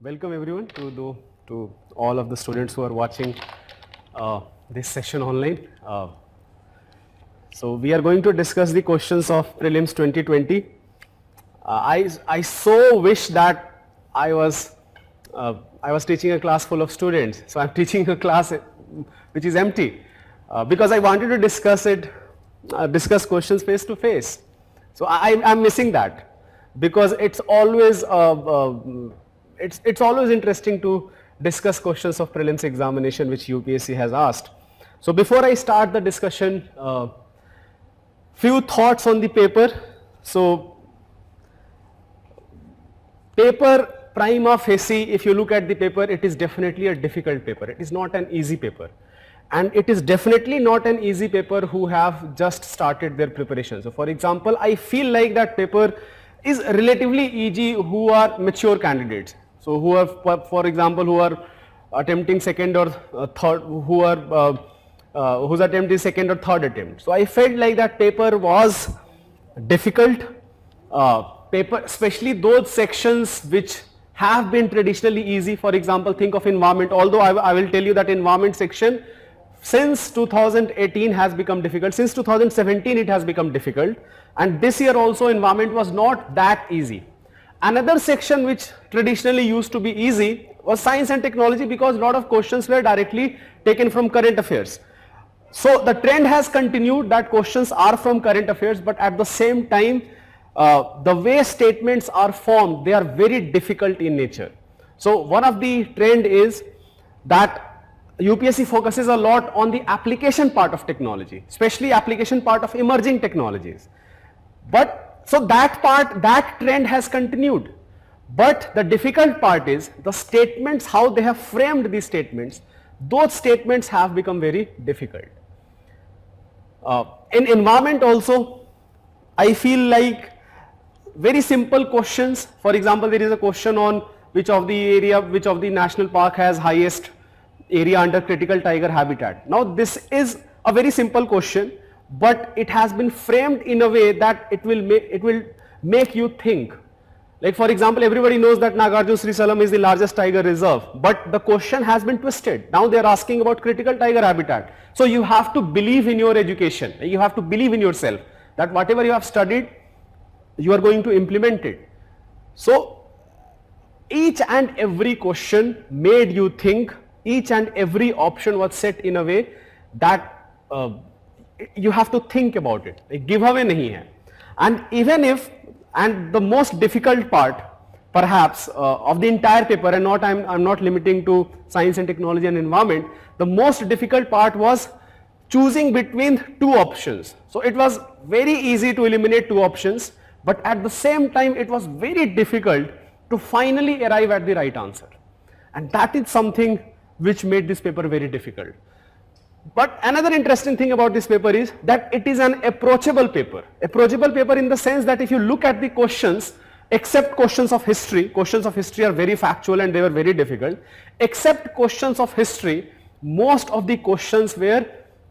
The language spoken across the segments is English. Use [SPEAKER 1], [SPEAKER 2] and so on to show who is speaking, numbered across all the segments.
[SPEAKER 1] Welcome everyone to all of the students who are watching this session online. So we are going to discuss the questions of prelims 2020. I so wish that I was teaching a class full of students. So I'm teaching a class which is empty because I wanted to discuss questions face to face. So I'm missing that because it's always it's always interesting to discuss questions of prelims examination which UPSC has asked. So before I start the discussion, few thoughts on the paper. So paper prima facie, if you look at the paper, it is definitely a difficult paper. It is not an easy paper. And it is definitely not an easy paper who have just started their preparation. So for example, I feel like that paper is relatively easy who are mature candidates. So who are, for example, who are attempting second or third, who are whose attempt is second or third attempt. So I felt like that paper was difficult. Paper, especially those sections which have been traditionally easy. For example, think of environment. Although I will tell you that environment section since 2018 has become difficult. Since 2017 it has become difficult, and this year also environment was not that easy. Another section which traditionally used to be easy was science and technology, because a lot of questions were directly taken from current affairs. So the trend has continued that questions are from current affairs, but at the same time the way statements are formed, they are very difficult in nature. So one of the trend is that UPSC focuses a lot on the application part of technology, especially application part of emerging technologies. But so that trend has continued. But the difficult part is the statements, how they have framed these statements, those statements have become very difficult. In environment also, I feel like very simple questions. For example, there is a question on which of the national park has highest area under critical tiger habitat. Now this is a very simple question, but it has been framed in a way that it will make you think. Like for example, everybody knows that Nagarjuna-Srisalam is the largest tiger reserve, but the question has been twisted. Now they are asking about critical tiger habitat. So you have to believe in your education, you have to believe in yourself that whatever you have studied, you are going to implement it. So each and every question made you think, each and every option was set in a way that you have to think about it. Like giveaway nahi hai. And even if, and the most difficult part perhaps of the entire paper, and I'm not limiting to science and technology and environment, the most difficult part was choosing between two options. So it was very easy to eliminate two options, but at the same time it was very difficult to finally arrive at the right answer. And that is something which made this paper very difficult. But another interesting thing about this paper is that it is an approachable paper. Approachable paper in the sense that if you look at the questions, except questions of history are very factual and they were very difficult. Except questions of history, most of the questions were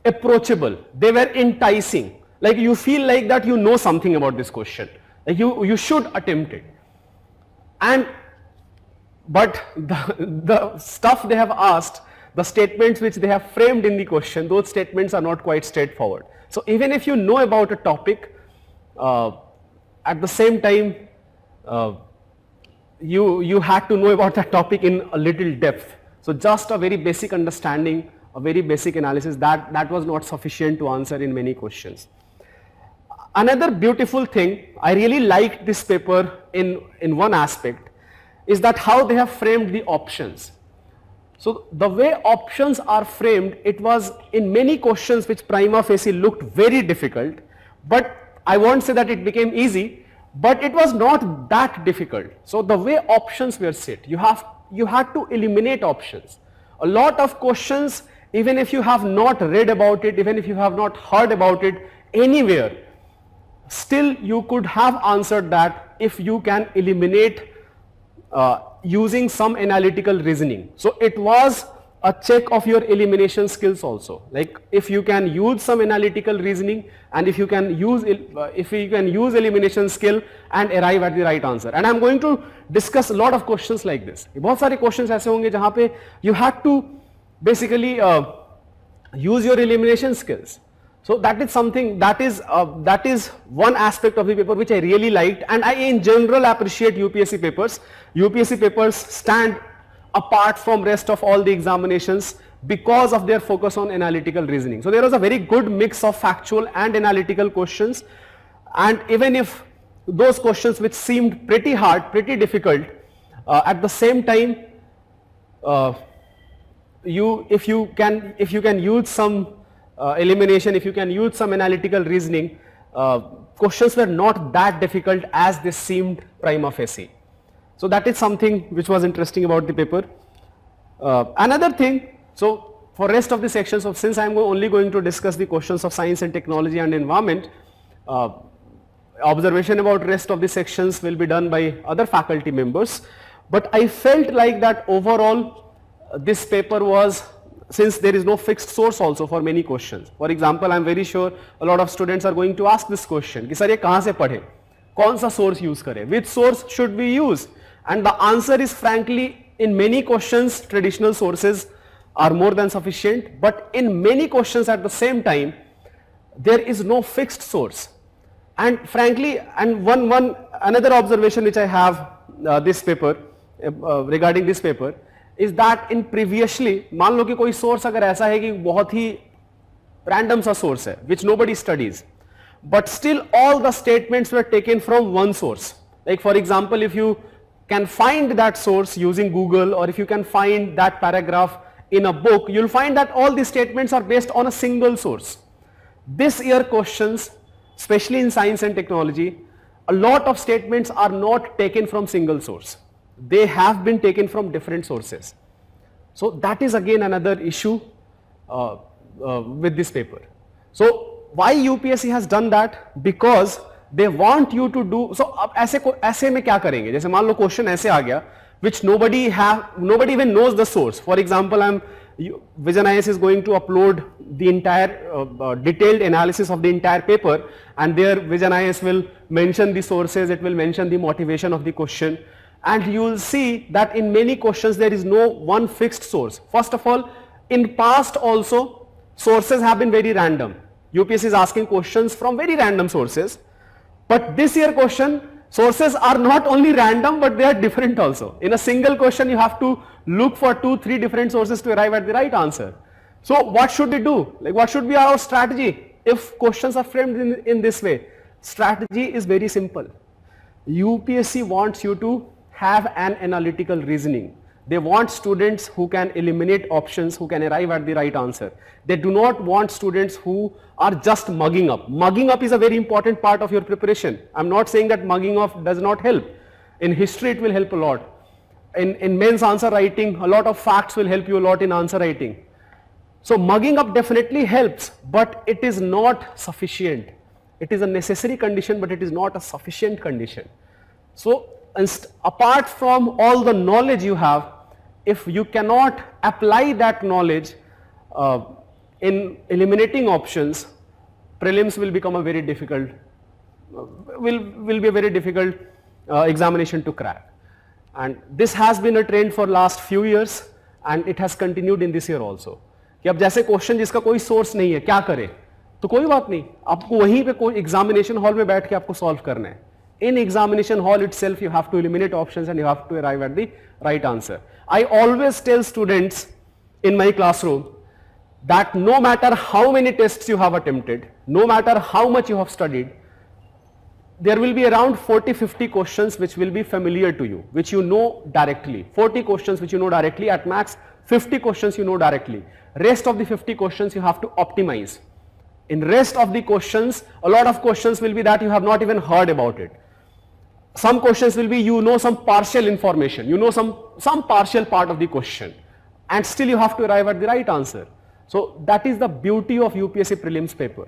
[SPEAKER 1] approachable. They were enticing. Like you feel like that you know something about this question. Like you should attempt it. But the stuff they have asked, the statements which they have framed in the question, those statements are not quite straightforward. So even if you know about a topic, at the same time you had to know about that topic in a little depth. So just a very basic understanding, a very basic analysis, that was not sufficient to answer in many questions. Another beautiful thing, I really liked this paper in one aspect, is that how they have framed the options. So the way options are framed, it was in many questions which prima facie looked very difficult, but I won't say that it became easy, but it was not that difficult. So the way options were set, you had to eliminate options. A lot of questions, even if you have not read about it, even if you have not heard about it anywhere, still you could have answered that if you can eliminate using some analytical reasoning. So it was a check of your elimination skills also. Like if you can use some analytical reasoning and if you can use elimination skill and arrive at the right answer. And I'm going to discuss a lot of questions like this. बहुत सारे questions ऐसे होंगे जहाँ पे you have to basically use your elimination skills. So that is something that is one aspect of the paper which I really liked, and I in general appreciate UPSC papers. UPSC papers stand apart from rest of all the examinations because of their focus on analytical reasoning. So there was a very good mix of factual and analytical questions, and even if those questions which seemed pretty hard, pretty difficult, at the same time if you can use some elimination, if you can use some analytical reasoning, questions were not that difficult as they seemed prima facie. So that is something which was interesting about the paper. Another thing, so for rest of the sections, so since I am only going to discuss the questions of science and technology and environment, observation about rest of the sections will be done by other faculty members. But I felt like that overall this paper was, since there is no fixed source also for many questions. For example, I am very sure a lot of students are going to ask this question कि sir ये कहाँ से पढ़े, कौन सा source use करें, which source should we use? And the answer is frankly, in many questions traditional sources are more than sufficient, but in many questions at the same time there is no fixed source. And frankly, and another observation which I have this paper regarding this paper is that in previously, मान लो कि कोई source अगर ऐसा है कि बहुत ही random सा source है which nobody studies, but still all the statements were taken from one source. Like for example, if you can find that source using Google, or if you can find that paragraph in a book, you'll find that all the statements are based on a single source. This year questions, especially in science and technology, a lot of statements are not taken from single source. They have been taken from different sources. So that is again another issue with this paper. So why UPSC has done that? Because they want you to do, so अब ऐसे में क्या करेंगे, जैसे मान लो question ऐसे आ गया which nobody even knows the source. For example, Vision IAS is going to upload the entire detailed analysis of the entire paper, and there Vision IAS will mention the sources, it will mention the motivation of the question, and you will see that in many questions there is no one fixed source. First of all, in past also sources have been very random. UPSC is asking questions from very random sources, but this year question, sources are not only random but they are different also. In a single question you have to look for 2-3 different sources to arrive at the right answer. So what should we do? Like what should be our strategy if questions are framed in this way? Strategy is very simple. UPSC wants you to have an analytical reasoning. They want students who can eliminate options, who can arrive at the right answer. They do not want students who are just mugging up. Mugging up is a very important part of your preparation. I'm not saying that mugging up does not help. In history it will help a lot. In men's answer writing, a lot of facts will help you a lot in answer writing. So mugging up definitely helps, but it is not sufficient. It is a necessary condition, but it is not a sufficient condition. So apart from all the knowledge you have, if you cannot apply that knowledge in eliminating options, prelims will become a very difficult, will be a very difficult examination to crack. And this has been a trend for last few years, and it has continued in this year also. कि अब जैसे question जिसका कोई source नहीं है, क्या करें? तो कोई बात नहीं, आपको वहीं पे कोई एग्जामिनेशन हॉल में बैठ के आपको सॉल्व करना है. In examination hall itself, you have to eliminate options and you have to arrive at the right answer. I always tell students in my classroom that no matter how many tests you have attempted, no matter how much you have studied, there will be around 40-50 questions which will be familiar to you, which you know directly. 40 questions which you know directly, at max 50 questions you know directly. Rest of the 50 questions you have to optimize. In rest of the questions, a lot of questions will be that you have not even heard about it. Some questions will be you know some partial information, you know some partial part of the question, and still you have to arrive at the right answer. So that is the beauty of UPSC prelims paper,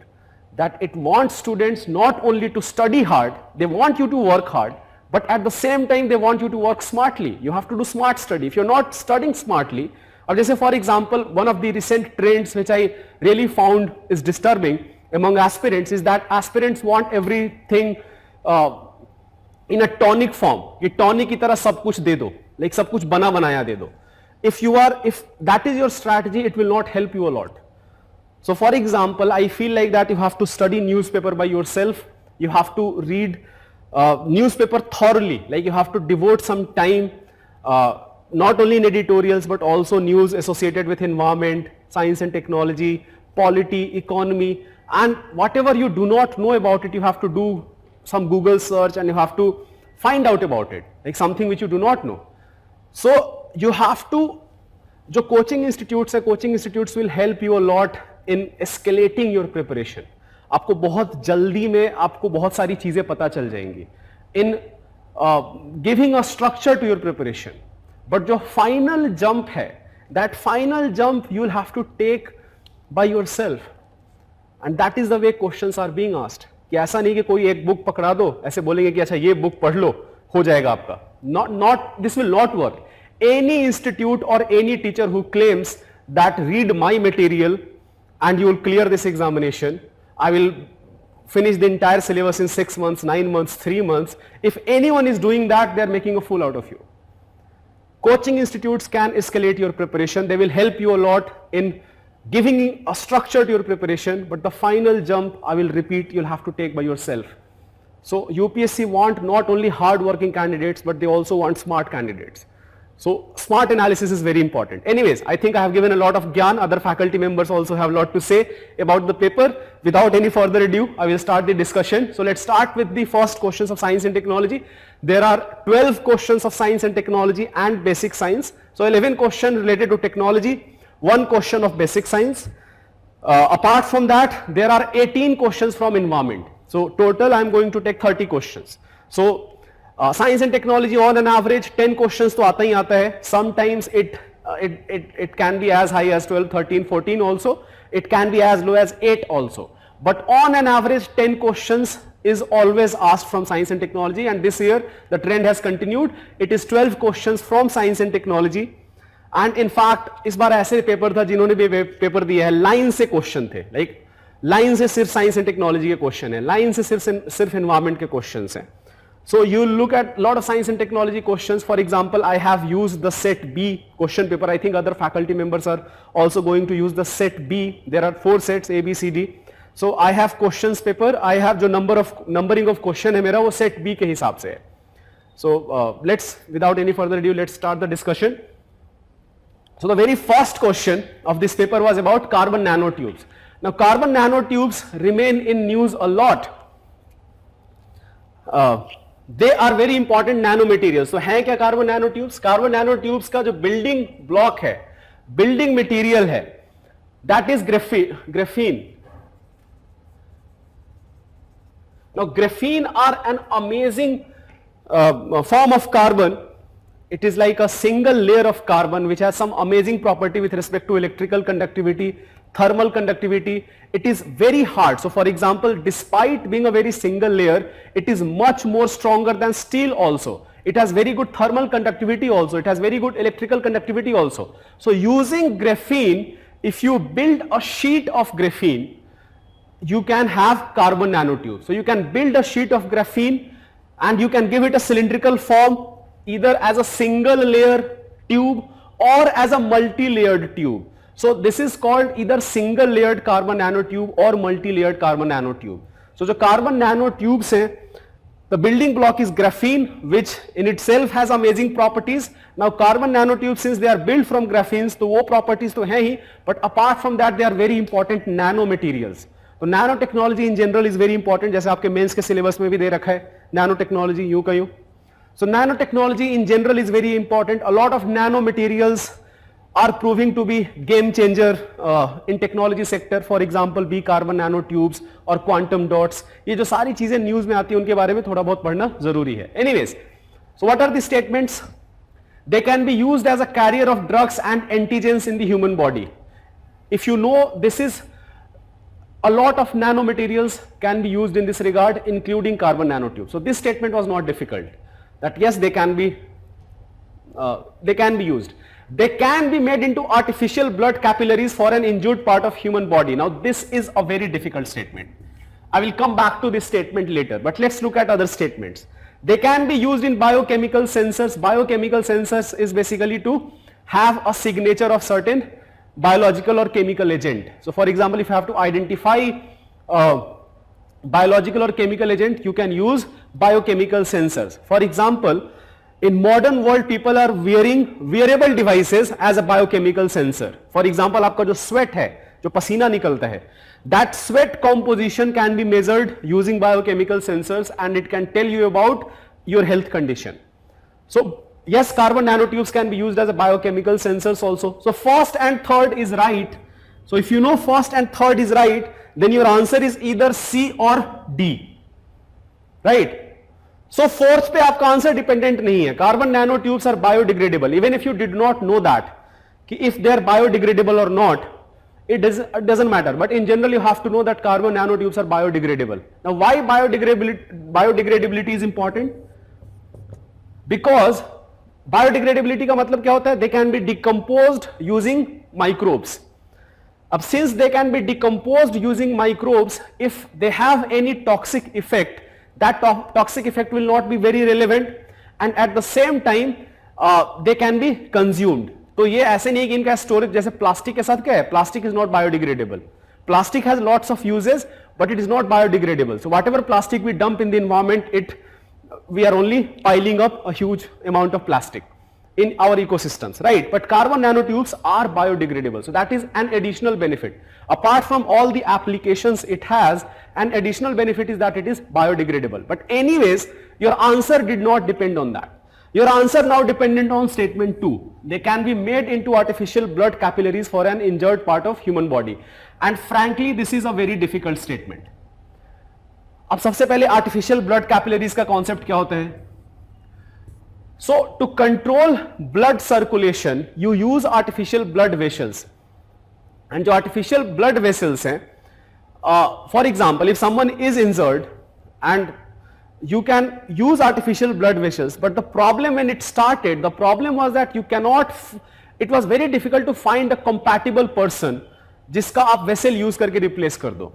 [SPEAKER 1] that it wants students not only to study hard, they want you to work hard, but at the same time they want you to work smartly. You have to do smart study. If you're not studying smartly, अब जैसे for example one of the recent trends which I really found is disturbing among aspirants is that aspirants want everything in a tonic form. ये tonic की तरह सब कुछ दे दो, like सब कुछ बना बनाया दे दो. If that is your strategy, it will not help you a lot. So for example, I feel like that you have to study newspaper by yourself. You have to read newspaper thoroughly. Like you have to devote some time, not only in editorials but also news associated with environment, science and technology, polity, economy. And whatever you do not know about it, you have to do some Google search and you have to find out about it, like something which you do not know. So you have to, जो coaching institutes will help you a lot in escalating your preparation. आपको बहुत जल्दी में आपको बहुत सारी चीजें पता चल जाएंगी in giving a structure to your preparation. But जो final jump है, that final jump you will have to take by yourself. And that is the way questions are being asked. कि ऐसा नहीं कि कोई एक बुक पकड़ा दो, ऐसे बोलेंगे कि अच्छा ये बुक पढ़ लो, हो जाएगा आपका. This will not work. Any institute or any teacher who claims that read my material and you will clear this examination, I will finish the entire syllabus in 6 months, 9 months, 3 months. If anyone is doing that, they are making a fool out of you. Coaching institutes can escalate your preparation. They will help you a lot in giving a structure to your preparation, but the final jump, I will repeat, you'll have to take by yourself. So UPSC want not only hard working candidates, but they also want smart candidates. So smart analysis is very important. Anyways, I think I have given a lot of gyan. Other faculty members also have a lot to say about the paper. Without any further ado, I will start the discussion. So let's start with the first questions of science and technology. There are 12 questions of science and technology and basic science. So 11 questions related to technology, 1 question of basic science. Apart from that, there are 18 questions from environment. So total I am going to take 30 questions. So science and technology on an average 10 questions तो आता ही आता है. Sometimes it can be as high as 12, 13, 14 also. It can be as low as 8 also. But on an average 10 questions is always asked from science and technology, and this year the trend has continued. It is 12 questions from science and technology. And in fact इस बार ऐसे paper था जिन्होंने भी paper दिया है line से question थे, like line से सिर्फ साइंस एंड टेक्नोलॉजी के क्वेश्चन है, लाइन से सिर्फ एनवायरमेंट के क्वेश्चन हैं. So you look at lot of science and technology questions. For example, I have used the set B question paper. I think other faculty members are also going to use the set B. There are 4 sets A B C D. So I have questions paper. I have जो numbering of question है मेरा वो set B के हिसाब से है. So let's without any further due let's start the discussion. So the very first question of this paper was about carbon nanotubes. Now carbon nanotubes remain in news a lot. They are very important nanomaterials. So हैं क्या carbon nanotubes? Carbon nanotubes का जो building block है, building material है, that is graphene. Now graphene are an amazing form of carbon. It is like a single layer of carbon which has some amazing property with respect to electrical conductivity, thermal conductivity. It is very hard. So for example, despite being a very single layer, it is much more stronger than steel also. It has very good thermal conductivity also. It has very good electrical conductivity also. So using graphene, if you build a sheet of graphene, you can have carbon nanotubes. So you can build a sheet of graphene and you can give it a cylindrical form, either as a single layer tube or as a multi-layered tube. So this is called either single layered carbon nanotube or multi-layered carbon nanotube. So जो carbon nanotubes हैं, the building block is graphene, which in itself has amazing properties. Now carbon nanotubes, since they are built from graphenes, तो वो properties तो हैं ही, but apart from that they are very important nanomaterials. तो nanotechnology in general is very important. जैसे आपके mains के syllabus में भी दे रखा है nanotechnology, यूं का यूं. So nanotechnology in general is very important. A lot of nanomaterials are proving to be game changer in technology sector. For example, B carbon nanotubes or quantum dots. ये जो सारी चीजें न्यूज में आती हैं उनके बारे में थोड़ा बहुत पढ़ना जरूरी है. Anyways, so what are the statements? They can be used as a carrier of drugs and antigens in the human body. If you know, this is a lot of nanomaterials can be used in this regard, including carbon nanotubes. So this statement was not difficult. That yes, they can be used. they can be made into artificial blood capillaries for an injured part of human body. Now this is a very difficult statement. I will come back to this statement later, but let's look at other statements. They can be used in biochemical sensors. Biochemical sensors is basically to have a signature of certain biological or chemical agent. So for example, if you have to identify biological or chemical agent, you can use biochemical sensors. For example, in modern world people are wearing wearable devices as a biochemical sensor. For example, आपका जो sweat है, जो पसीना निकलता है, that sweat composition can be measured using biochemical sensors and it can tell you about your health condition. So yes, carbon nanotubes can be used as a biochemical sensors also. So first and third is right. So if you know first and third is right, then your answer is either C or D, right? So fourth पे आपका answer dependent नहीं है. Carbon nanotubes are biodegradable. Even if you did not know that कि if they are biodegradable और not, it doesn't matter, but in general you have to know that carbon nanotubes are biodegradable. Now why biodegradability is important? Because biodegradability का मतलब क्या होता है? They can be decomposed using microbes. अब since they can be decomposed using microbes, if they have any toxic effect, that toxic effect will not be very relevant, and at the same time they can be consumed. तो ये ऐसे नहीं कि इनका storage जैसे plastic के साथ क्या है, plastic is not biodegradable. Plastic has lots of uses but it is not biodegradable. So whatever plastic we dump in the environment, we are only piling up a huge amount of plastic in our ecosystems, right? But carbon nanotubes are biodegradable, so that is an additional benefit. Apart from all the applications it has, an additional benefit is that it is biodegradable. But anyways, your answer did not depend on that. Your answer now dependent on statement 2. They can be made into artificial blood capillaries for an injured part of human body. And frankly, this is a very difficult statement. अब सबसे पहले artificial blood capillaries का concept क्या होता है? So to control blood circulation, you use artificial blood vessels. And जो artificial blood vessels हैं, for example, if someone is injured and you can use artificial blood vessels, but the problem when it started, the problem was that you cannot, it was very difficult to find a compatible person जिसका आप vessel use करके replace कर दो.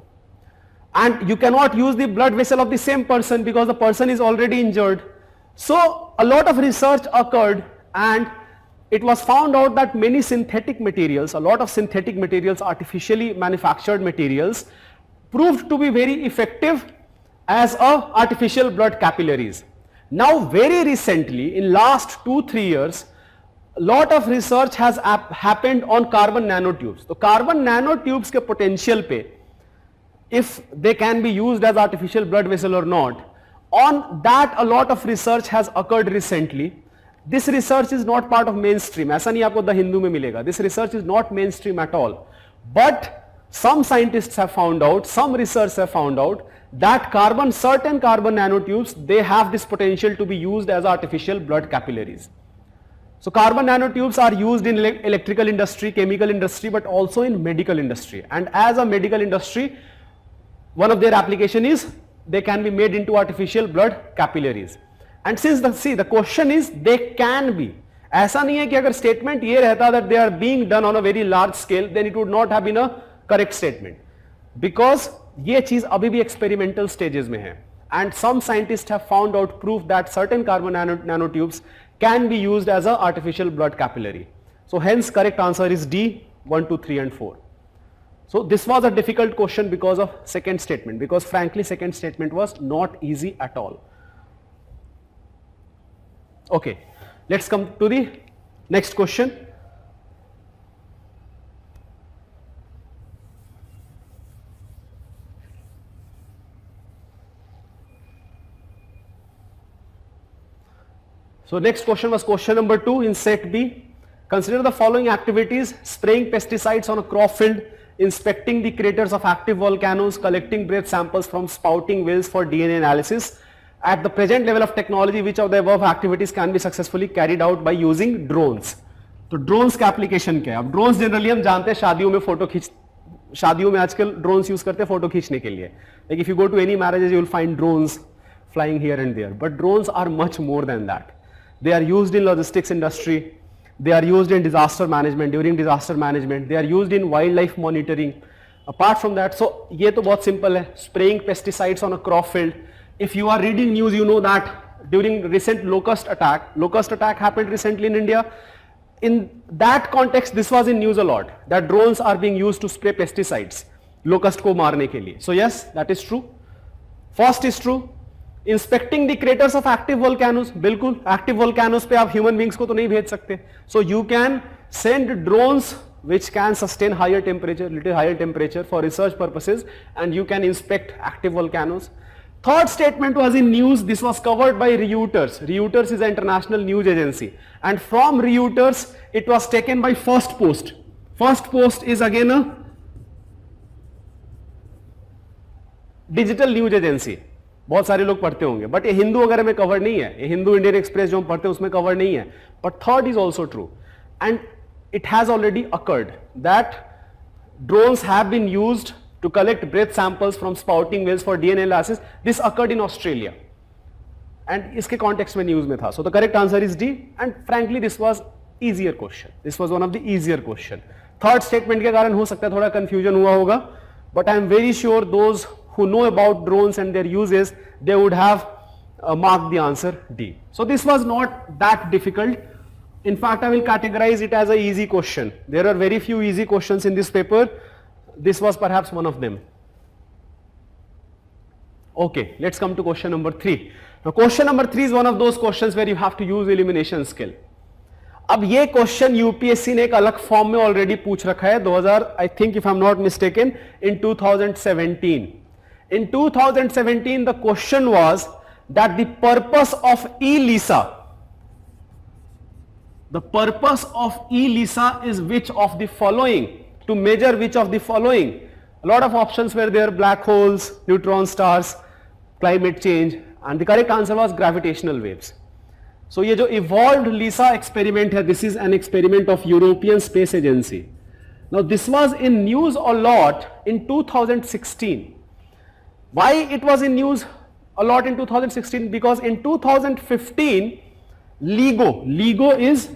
[SPEAKER 1] And you cannot use the blood vessel of the same person because the person is already injured. So a lot of research occurred and it was found out that many synthetic materials, a lot of synthetic materials, artificially manufactured materials, proved to be very effective as artificial blood capillaries. Now very recently, in last 2-3 years, a lot of research has happened on carbon nanotubes. So carbon nanotubes के potential पे, if they can be used as artificial blood vessel or not, on that a lot of research has occurred recently. This research is not part of mainstream. ऐसा नहीं आपको the Hindu में मिलेगा. This research is not mainstream at all. But some scientists have found out, some research have found out that certain carbon nanotubes, they have this potential to be used as artificial blood capillaries. So carbon nanotubes are used in electrical industry, chemical industry, but also in medical industry. And as a medical industry, one of their application is they can be made into artificial blood capillaries. And since the question is they can be, ऐसा नहीं है कि अगर statement ये रहता that they are being done on a very large scale, then it would not have been a correct statement. Because ये चीज अभी भी experimental stages में है. And some scientists have found out proof that certain carbon nanotubes can be used as a artificial blood capillary. So hence correct answer is D, 1, 2, 3 and 4. So this was a difficult question because of second statement, because frankly second statement was not easy at all. Okay, let's come to the next question. So next question was question number 2 in set B. Consider the following activities: spraying pesticides on a crop field, inspecting the craters of active volcanoes, collecting breath samples from spouting wells for DNA analysis. At the present level of technology, which of the above activities can be successfully carried out by using drones? तो drones का application क्या है? अब drones generally हम जानते हैं शादियों में फोटो खींच, शादियों में आजकल drones use करते हैं फोटो खींचने के लिए. Like if you go to any marriages, you will find drones flying here and there. But drones are much more than that. They are used in logistics industry. They are used in disaster management, during disaster management. They are used in wildlife monitoring. Apart from that, so ये तो बहुत simple है. Spraying pesticides on a crop field. If you are reading news, you know that during recent locust attack happened recently in India. In that context, this was in news a lot, that drones are being used to spray pesticides, locust को मारने के लिए. So yes, that is true. First is true. Inspecting the craters of active volcanoes, बिल्कुल active volcanoes पे आप human beings को तो नहीं भेज सकते. So you can send drones which can sustain higher temperature, little higher temperature for research purposes, and you can inspect active volcanoes. Third statement was in news. This was covered by Reuters. Reuters is an international news agency, and from Reuters it was taken by First Post. First Post is again a digital news agency. बहुत सारे लोग पढ़ते होंगे, but ये हिंदू वगैरह में cover नहीं है. ये हिंदू इंडियन एक्सप्रेस जो हम पढ़ते हैं उसमें कवर नहीं है. But third is also true, and it has already occurred that drones have been used to collect breath samples from spouting whales for DNA analysis. This occurred in Australia, and इसके context में news में था. So the correct answer is D, and frankly this was easier question. This was one of the easier question. Third statement के कारण हो सकता है थोड़ा confusion हुआ होगा, but I am very sure those who know about drones and their uses, they would have marked the answer D. So this was not that difficult. In fact, I will categorize it as a easy question. There are very few easy questions in this paper. This was perhaps one of them. Okay, let's come to question number 3. Now question number 3 is one of those questions where you have to use elimination skill. अब ये question UPSC ने एक अलग form में already पूछ रखा है 2000, I think if I am not mistaken, in 2017. In 2017 the question was that the purpose of ELISA, the purpose of ELISA is which of the following, to measure which of the following. A lot of options were there: black holes, neutron stars, climate change, and the correct answer was gravitational waves. So ये जो evolved LISA experiment है, this is an experiment of European Space Agency. Now this was in news a lot in 2016. Why it was in news a lot in 2016? Because in 2015 LIGO is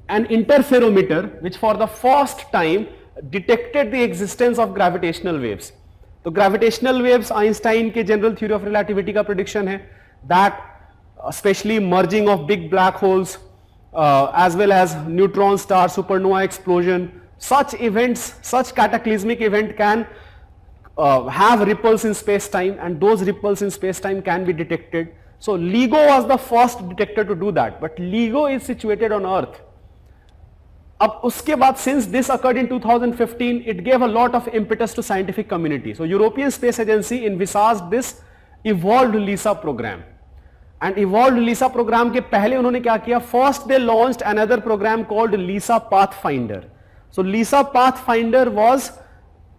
[SPEAKER 1] an interferometer which for the first time detected the existence of gravitational waves. तो gravitational waves Einstein के general theory of relativity का prediction है that especially merging of big black holes as well as neutron star supernova explosion, such events, such cataclysmic event can have ripples in space-time, and those ripples in space-time can be detected. So LIGO was the first detector to do that, but LIGO is situated on Earth. अब उसके बाद since this occurred in 2015, it gave a lot of impetus to scientific community. So European Space Agency envisaged this evolved LISA program, and evolved LISA program के पहले उन्होंने क्या किया? First they launched another program called LISA Pathfinder. So LISA Pathfinder was,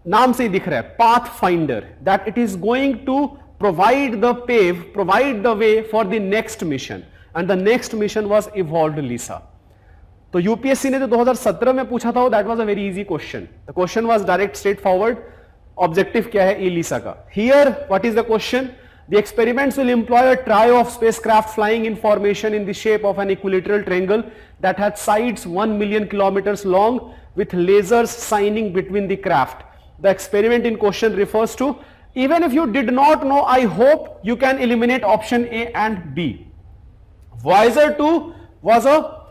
[SPEAKER 1] नाम से ही दिख रहा है, Pathfinder, that it is going to provide the way for the next mission, and the next mission was evolved LISA. तो UPSC ने जो 2017 में पूछा था, that was a very easy question. The question was direct, straightforward. Objective क्या है ELISA का? Here, what is the question? The experiments will employ a trio of spacecraft flying in formation in the shape of an equilateral triangle that had sides 1 million kilometers long with lasers shining between the craft. The experiment in question refers to, even if you did not know, I hope you can eliminate option A and B. Voyager 2 was a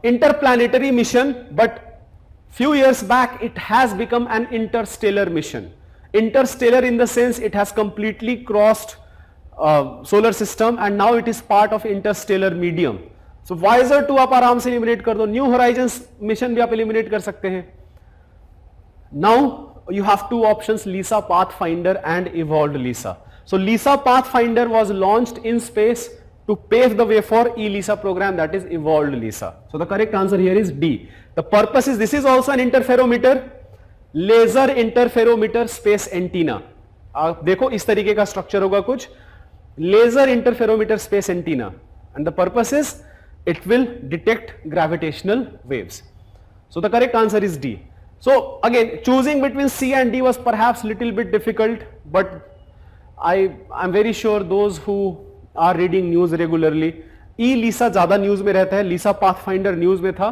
[SPEAKER 1] interplanetary mission, but few years back it has become an interstellar mission. Interstellar in the sense it has completely crossed solar system, and now it is part of interstellar medium. So Voyager 2 आप आराम से eliminate कर दो. New Horizons mission भी आप eliminate कर सकते हैं. Now you have two options: LISA Pathfinder and evolved LISA. So LISA Pathfinder was launched in space to pave the way for ELISA program, that is evolved LISA. So the correct answer here is D. The purpose is, this is also an interferometer, laser interferometer space antenna. आप देखो इस तरीके का structure होगा कुछ, laser interferometer space antenna, and the purpose is it will detect gravitational waves. So the correct answer is D. So again, choosing between C and D was perhaps little bit difficult, but I'm very sure those who are reading news regularly, ई लीसा ज्यादा news में रहता है, लीसा pathfinder news में था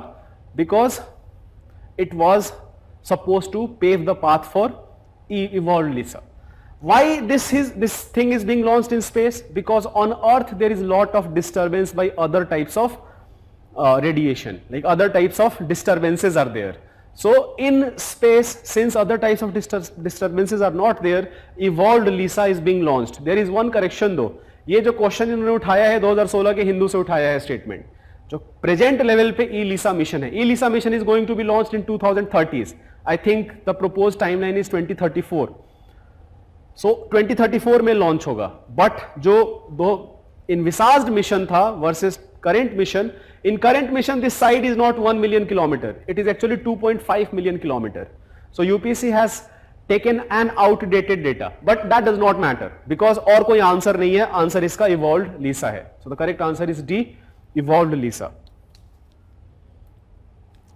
[SPEAKER 1] because it was supposed to pave the path for evolved Lisa. Why this thing is being launched in space? Because on Earth there is lot of disturbance by other types of radiation, like other types of disturbances are there. So in space, since other types of disturbances are not there, evolved Lisa is being launched. There is one correction though. ये जो question इन्होंने उठाया है 2016 के हिंदू से उठाया है statement, जो प्रेजेंट लेवल पे ई लीसा मिशन है, E LISA mission is going to be launched in 2030s. I think the proposed timeline is 2034. सो 2034 में लॉन्च होगा. बट जो दो इनविसाज्ड मिशन था versus current mission, in current mission this side is not 1 million kilometer, it is actually 2.5 million kilometer. So UPSC has taken an outdated data, but that does not matter because और कोई answer नहीं है, answer इसका evolved लीसा है. So the correct answer is D, evolved Lisa.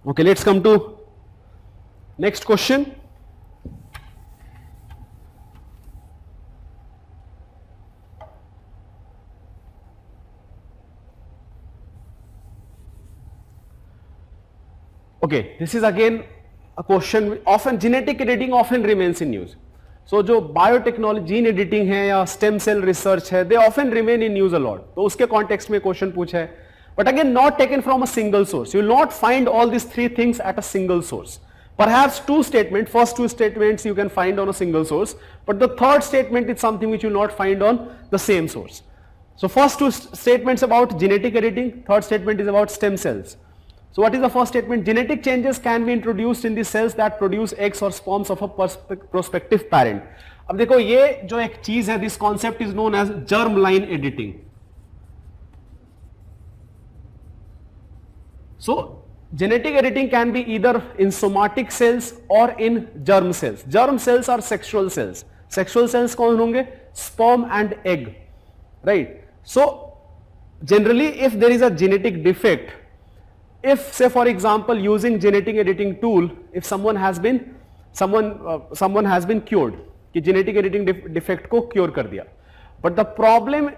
[SPEAKER 1] Okay, let's come to next question. Okay, this is again a question often, genetic editing often remains in news. So जो biotechnology, gene editing है या stem cell research है, they often remain in news a lot. तो उसके context में question पूछा है, but again not taken from a single source. You will not find all these three things at a single source. Perhaps first two statements you can find on a single source, but the third statement is something which you will not find on the same source. So first two statements about genetic editing, third statement is about stem cells. So what is the first statement? Genetic changes can be introduced in the cells that produce eggs or sperms of a prospective parent. अब देखो ये जो एक चीज है, this concept is known as germline editing. So genetic editing can be either in somatic cells or in germ cells. Germ cells are sexual cells. Sexual cells कौन होंगे? Sperm and egg, right? So generally if there is a genetic defect, if say for example using genetic editing tool, if someone has been cured, कि genetic editing defect को cure कर दिया, but the problem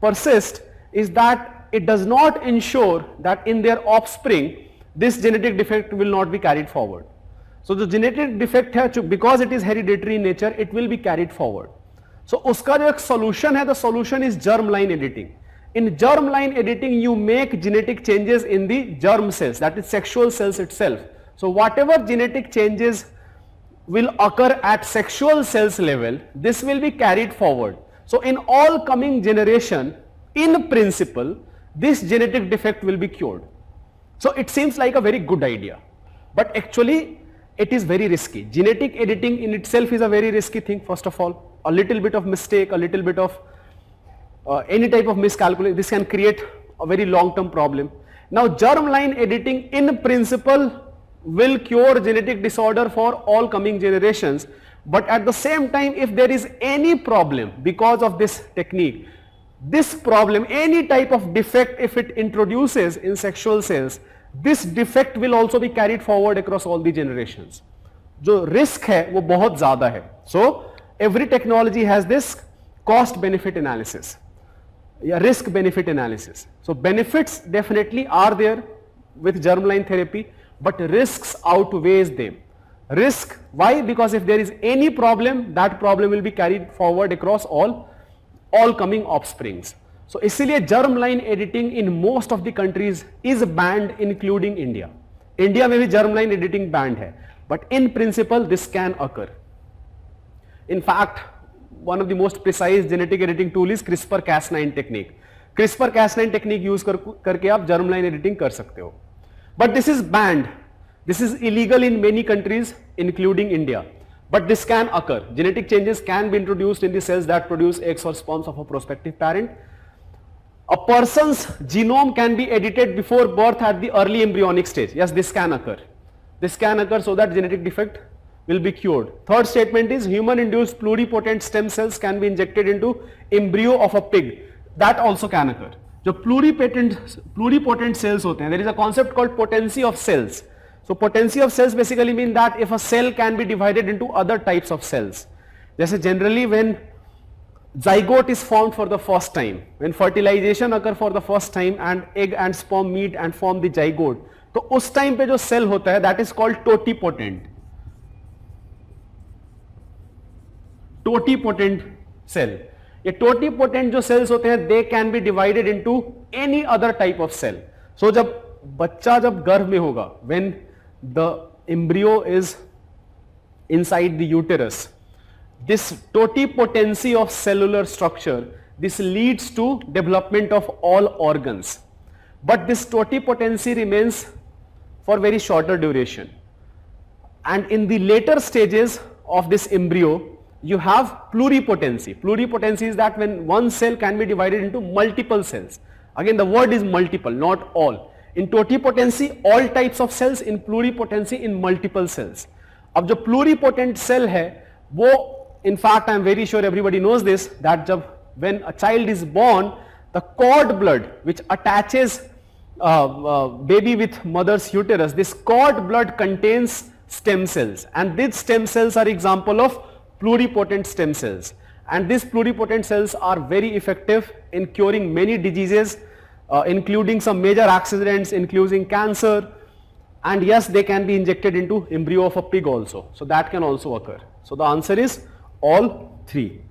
[SPEAKER 1] persists is that it does not ensure that in their offspring this genetic defect will not be carried forward. So the genetic defect है, because it is hereditary in nature, it will be carried forward. So उसका जो एक solution है, the solution is germline editing. In germline editing you make genetic changes in the germ cells, that is sexual cells itself. So whatever genetic changes will occur at sexual cells level, this will be carried forward. So in all coming generation, in principle, this genetic defect will be cured. So it seems like a very good idea, but actually it is very risky. Genetic editing in itself is a very risky thing. First of all, a little bit of mistake, a little bit of any type of miscalculation, this can create a very long-term problem. Now germline editing in principle will cure genetic disorder for all coming generations, but at the same time if there is any problem because of this technique, this problem, any type of defect, if it introduces in sexual cells, this defect will also be carried forward across all the generations. जो risk है वो बहुत ज़्यादा है. So every technology has this cost benefit analysis, या risk benefit analysis. So benefits definitely are there with germline therapy, but risks outweighs them. Risk, why? Because if there is any problem, that problem will be carried forward across all coming offsprings. So इसलिए germline editing in most of the countries is banned, including India. India में भी germline editing banned है, but in principle this can occur. In fact, one of the most precise genetic editing tool is CRISPR-Cas9 technique. CRISPR-Cas9 technique use करके आप germline editing कर सकते हो. But this is banned. This is illegal in many countries, including India. But this can occur. Genetic changes can be introduced in the cells that produce eggs or sperms of a prospective parent. A person's genome can be edited before birth at the early embryonic stage. Yes, this can occur. This can occur so that genetic defect will be cured. Third statement is human-induced pluripotent stem cells can be injected into embryo of a pig. That also can occur. जो pluripotent cells होते हैं, there is a concept called potency of cells. So potency of cells basically mean that if a cell can be divided into other types of cells. जैसे generally when zygote is formed for the first time. When fertilization occur for the first time and egg and sperm meet and form the zygote, तो उस time पे जो cell होता है that is called totipotent. Totipotent cell. ये totipotent जो cells होते हैं they can be divided into any other type of cell. So जब बच्चा जब गर्भ में होगा, when the embryo is inside the uterus, this totipotency of cellular structure, this leads to development of all organs, but this totipotency remains for very shorter duration, and in the later stages of this embryo you have pluripotency. Pluripotency is that when one cell can be divided into multiple cells. Again the word is multiple, not all. In totipotency all types of cells, in pluripotency in multiple cells. अब जो pluripotent cell है वो, in fact I am very sure everybody knows this, that जब when a child is born, the cord blood which attaches baby with mother's uterus, this cord blood contains stem cells, and these stem cells are example of pluripotent stem cells, and these pluripotent cells are very effective in curing many diseases, including some major accidents, including cancer, and yes, they can be injected into embryo of a pig also, so that can also occur. So the answer is all three.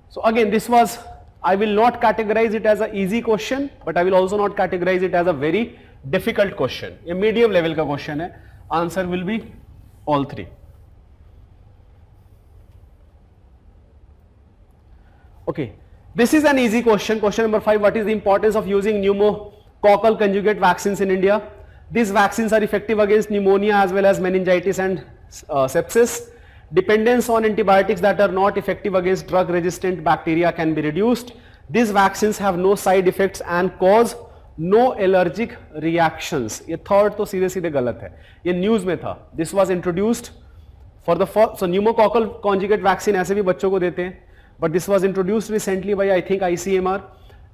[SPEAKER 1] So again this was, I will not categorize it as a easy question, but I will also not categorize it as a very difficult question. A medium level का question है. Answer will be all three. Okay, this is an easy question. Question number 5. What is the importance of using pneumococcal conjugate vaccines in India? These vaccines are effective against pneumonia as well as meningitis and sepsis. Dependence on antibiotics that are not effective against drug resistant bacteria can be reduced. These vaccines have no side effects and cause no allergic reactions. ये third तो सीधे सीधे गलत है, ये news में था. This was introduced for the first, so pneumococcal conjugate vaccine ऐसे भी बच्चों को देते हैं, but this was introduced recently by I think ICMR,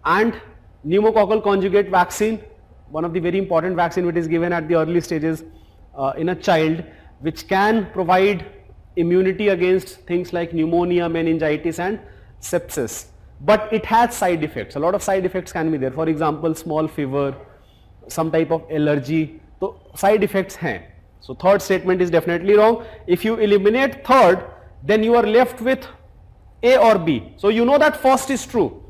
[SPEAKER 1] and pneumococcal conjugate vaccine, one of the very important vaccine which is given at the early stages in a child, which can provide immunity against things like pneumonia, meningitis and sepsis, but it has side effects. A lot of side effects can be there, for example small fever, some type of allergy, so side effects hain. So third statement is definitely wrong. If you eliminate third, then you are left with A or B. So you know that first is true.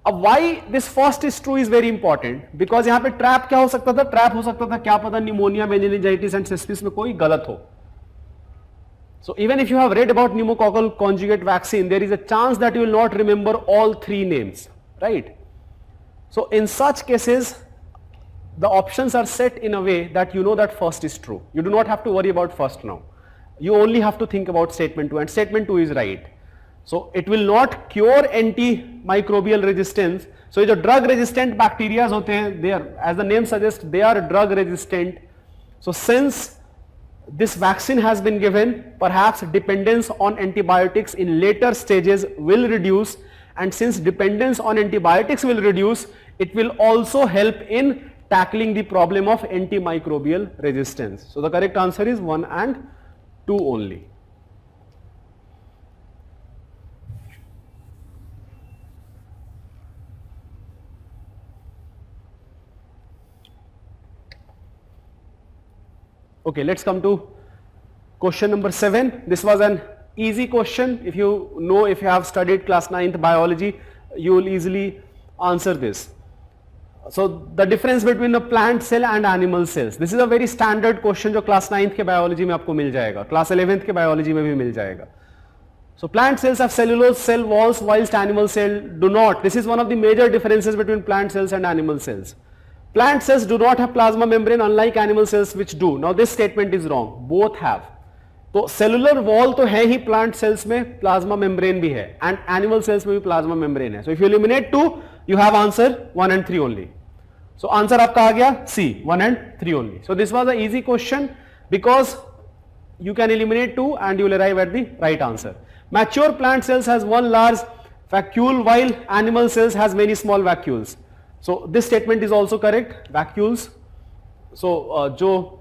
[SPEAKER 1] Why this first is true is very important, because यहाँ पे trap क्या हो सकता था? Trap हो सकता था क्या पता pneumonia, meningitis and sepsis में कोई गलत हो. So even if you have read about pneumococcal conjugate vaccine, there is a chance that you will not remember all three names, right? So in such cases, the options are set in a way that you know that first is true. You do not have to worry about first now. You only have to think about statement 2, and statement 2 is right. So it will not cure antimicrobial resistance. So ये जो drug resistant bacteria होते हैं, they are, as the name suggests, they are drug resistant. So since this vaccine has been given, perhaps dependence on antibiotics in later stages will reduce, and since dependence on antibiotics will reduce, it will also help in tackling the problem of antimicrobial resistance. So the correct answer is 1 and 2 only. Okay, let's come to question number 7. This was an easy question. If you know, if you have studied class 9th biology, you will easily answer this. So the difference between a plant cell and animal cells. This is a very standard question जो class 9th के biology में आपको मिल जाएगा, class 11th के biology में भी मिल जाएगा. So plant cells have cellulose cell walls whilst animal cells do not. This is one of the major differences between plant cells and animal cells. Plant cells do not have plasma membrane unlike animal cells which do. Now this statement is wrong. Both have. तो cellular wall तो है ही plant cells में, plasma membrane भी है, and animal cells में भी plasma membrane है. So if you eliminate 2, you have answer 1 and 3 only. So answer आपका आ गया C, 1 and 3 only. So this was an easy question because you can eliminate 2 and you will arrive at the right answer. Mature plant cells has one large vacuole while animal cells has many small vacuoles. So this statement is also correct, vacuoles. So जो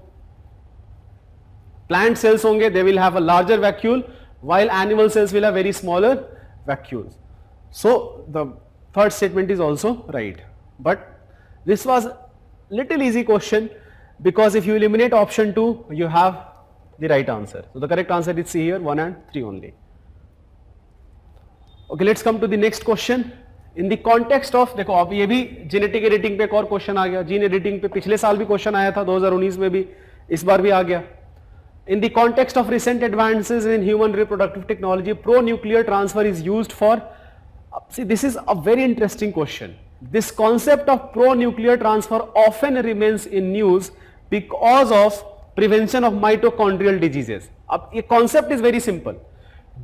[SPEAKER 1] plant cells होंगे, they will have a larger vacuole while animal cells will have very smaller vacuoles. So the third statement is also right. But this was little easy question, because if you eliminate option 2, you have the right answer. So the correct answer is C here, 1 and 3 only. Okay, let's come to the next question. In the context of, देखो अब ये भी genetic editing पे एक और question आ गया. Gene editing पे पिछले साल भी क्वेश्चन आया था, 2019 में भी, इस बार भी आ गया. In the context of recent advances in human reproductive technology, pro-nuclear transfer is used for, see, this is a very interesting question. This concept of pro-nuclear transfer often remains in news because of prevention of mitochondrial diseases. अब ये concept is very simple.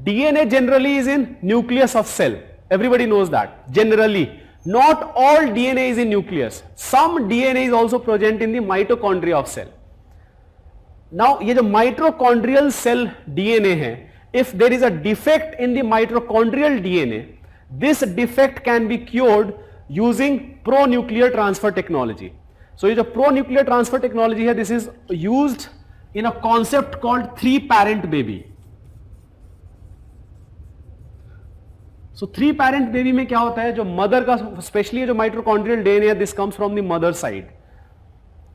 [SPEAKER 1] DNA generally is in nucleus of cell. Everybody knows that. Generally, not all DNA is in nucleus. Some DNA is also present in the mitochondria of cell. Now, ये जो mitochondrial cell DNA है, if there is a defect in the mitochondrial DNA, this defect can be cured using pro-nuclear transfer technology. So, ये जो pro-nuclear transfer technology है, this is used in a concept called 3-parent baby. So 3-parent baby में क्या होता है, जो mother का, specially जो mitochondrial DNA है, this comes from the mother side.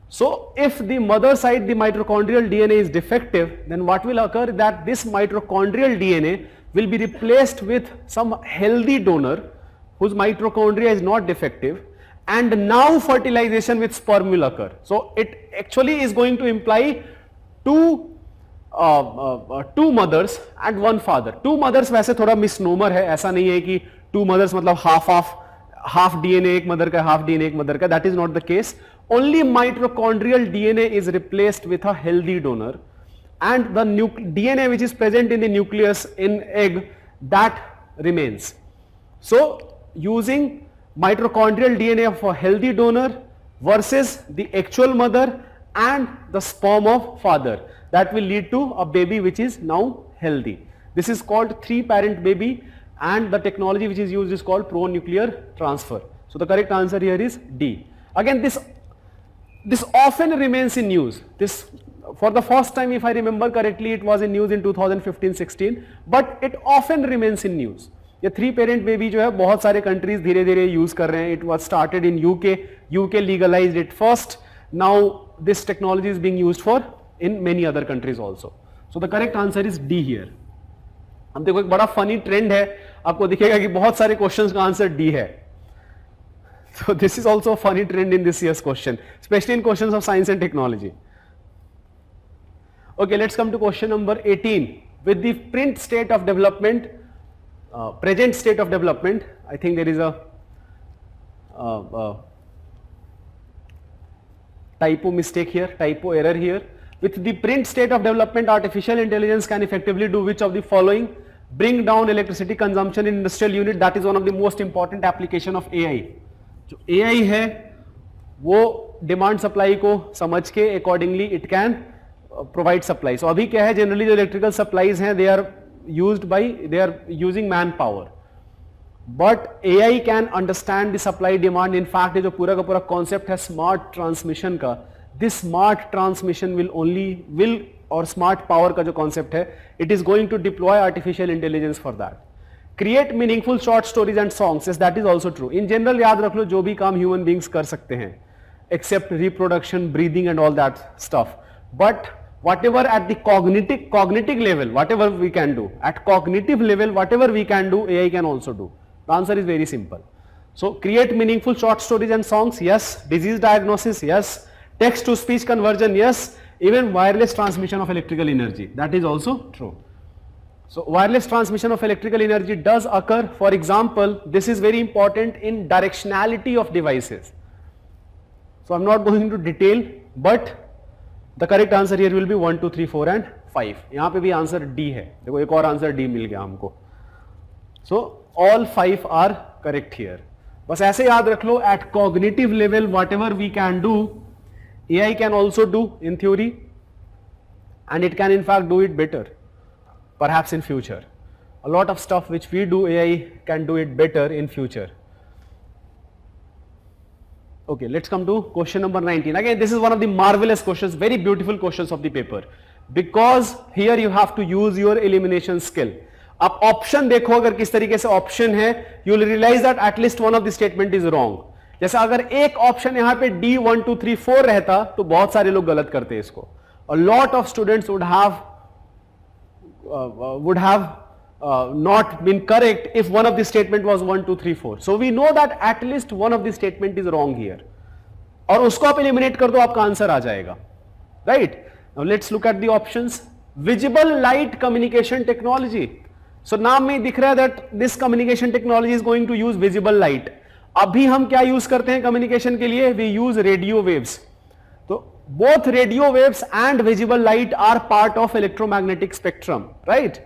[SPEAKER 1] So if the mother side, the mitochondrial DNA is defective, then what will occur, that this mitochondrial DNA will be replaced with some healthy donor whose mitochondria is not defective, and now fertilization with sperm will occur. So it actually is going to imply two mothers and one father. Two mothers वैसे थोड़ा misnomer है, ऐसा नहीं है कि two mothers मतलब half DNA एक mother का, half DNA एक मदर का. That is not the case. Only mitochondrial DNA is replaced with a healthy donor, and the DNA which is present in the nucleus in egg, that remains. So using mitochondrial DNA of a healthy donor versus the actual mother and the sperm of father, that will lead to a baby which is now healthy. This is called 3-parent baby, and the technology which is used is called pro-nuclear transfer. So the correct answer here is D. Again, this often remains in news. This, for the first time, if I remember correctly, it was in news in 2015-16, but it often remains in news. ये 3-parent baby जो है बहुत सारे countries धीरे धीरे use कर रहे हैं. It was started in UK legalized it first. Now this technology is being used for in many other countries also. So the correct answer is D here. अब देखो एक बड़ा funny trend है, आपको दिखेगा कि बहुत सारे questions का answer D है. So this is also a funny trend in this year's question, especially in questions of science and technology. Okay, let's come to question number 18. With the present state of development, I think there is a typo mistake here, typo error here. With the present state of development, artificial intelligence can effectively do which of the following? Bring down electricity consumption in industrial unit. That is one of the most important application of AI. जो AI है वो demand supply को समझ के accordingly it can provide supply. So अभी क्या है, generally जो इलेक्ट्रिकल सप्लाईज हैं they are using man power, but AI can understand the supply demand. In fact जो पूरा का पूरा कॉन्सेप्ट है स्मार्ट ट्रांसमिशन का, दिस स्मार्ट ट्रांसमिशन विल और स्मार्ट पावर का जो कॉन्सेप्ट है, it is going to deploy artificial intelligence for that. Create meaningful short stories and songs, that is also true. In general याद रख लो, जो भी काम ह्यूमन बींग्स कर सकते हैं except reproduction, breathing and all that stuff, but whatever at the cognitive level, whatever we can do at cognitive level, whatever we can do, AI can also do. The answer is very simple. So create meaningful short stories and songs, yes. Disease diagnosis, yes. Text to speech conversion, yes. Even wireless transmission of electrical energy, that is also true. So wireless transmission of electrical energy does occur. For example, this is very important in directionality of devices. So I'm not going into detail, but the correct answer here will be 1, 2, 3, 4 and 5. यहाँ पे भी answer D है. देखो एक और answer D मिल गया हमको. So all 5 are correct here. बस ऐसे याद रख लो, at cognitive level whatever we can do, AI can also do in theory, and it can in fact do it better, perhaps in future. A lot of stuff which we do, AI can do it better in future. Okay, let's come to question number 19. Again, this is one of the marvelous questions, very beautiful questions of the paper, because here you have to use your elimination skill. आप option देखो, अगर किस तरीके से option है, you will realise that at least one of the statement is wrong. जैसे अगर एक ऑप्शन यहां पे D 1 2 3 4 रहता तो बहुत सारे लोग गलत करते इसको. A lot of students would have not been correct if one of the statement was 1 2 3 4. So we know that at least one of the statement is wrong here. और उसको आप eliminate कर दो, आपका आंसर आ जाएगा. Right? Now let's look at the options. Visible light communication technology. So नाम में दिख रहा है that this communication technology is going to use visible light. अभी हम क्या यूज करते हैं कम्युनिकेशन के लिए? We use radio waves. तो both radio waves and visible light are part of electromagnetic spectrum, right?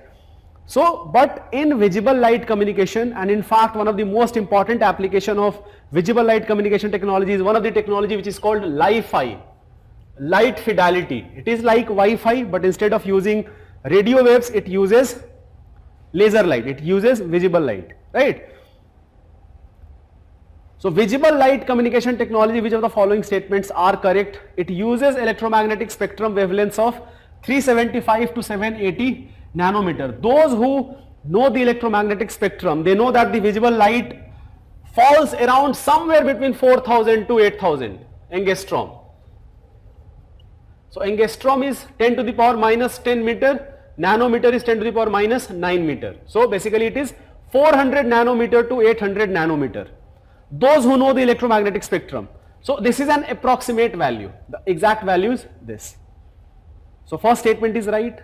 [SPEAKER 1] So but in visible light communication, and in fact one of the most important application of visible light communication technology is one of the technology which is called Li-Fi, light fidelity. It is like Wi-Fi, but instead of using radio waves it uses laser light, it uses visible light, right? So visible light communication technology, which of the following statements are correct? It uses electromagnetic spectrum wavelengths of 375 to 780 nanometer. Those who know the electromagnetic spectrum, they know that the visible light falls around somewhere between 4000 to 8000 angstrom. So angstrom is 10 to the power minus 10 meter, nanometer is 10 to the power minus 9 meter. So basically it is 400 nanometer to 800 nanometer. Those who know the electromagnetic spectrum. So this is an approximate value. The exact value is this. So first statement is right.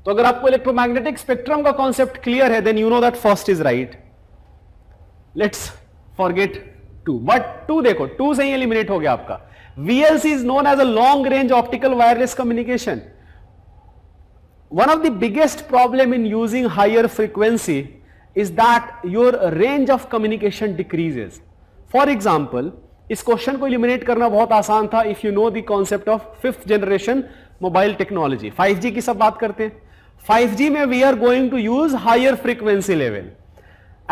[SPEAKER 1] तो अगर आपको electromagnetic spectrum का concept clear है, then you know that first is right. Let's forget 2. But 2 देखो, 2 से ही eliminate हो गया आपका. VLC is known as a long range optical wireless communication. One of the biggest problem in using higher frequency is that your range of communication decreases. For example, इस question को eliminate करना बहुत आसान था if you know the concept of 5th generation mobile technology. 5G की सब बात करते हैं. 5G में we are going to use higher frequency level,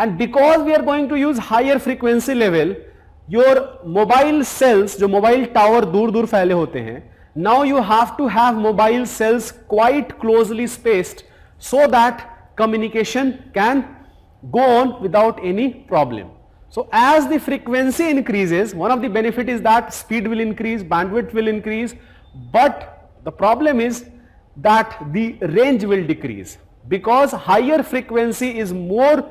[SPEAKER 1] and because we are going to use higher frequency level, your mobile cells, जो mobile tower दूर दूर फैले होते हैं, now you have to have mobile cells quite closely spaced so that communication can go on without any problem. So as the frequency increases, one of the benefit is that speed will increase, bandwidth will increase, but the problem is that the range will decrease because higher frequency is more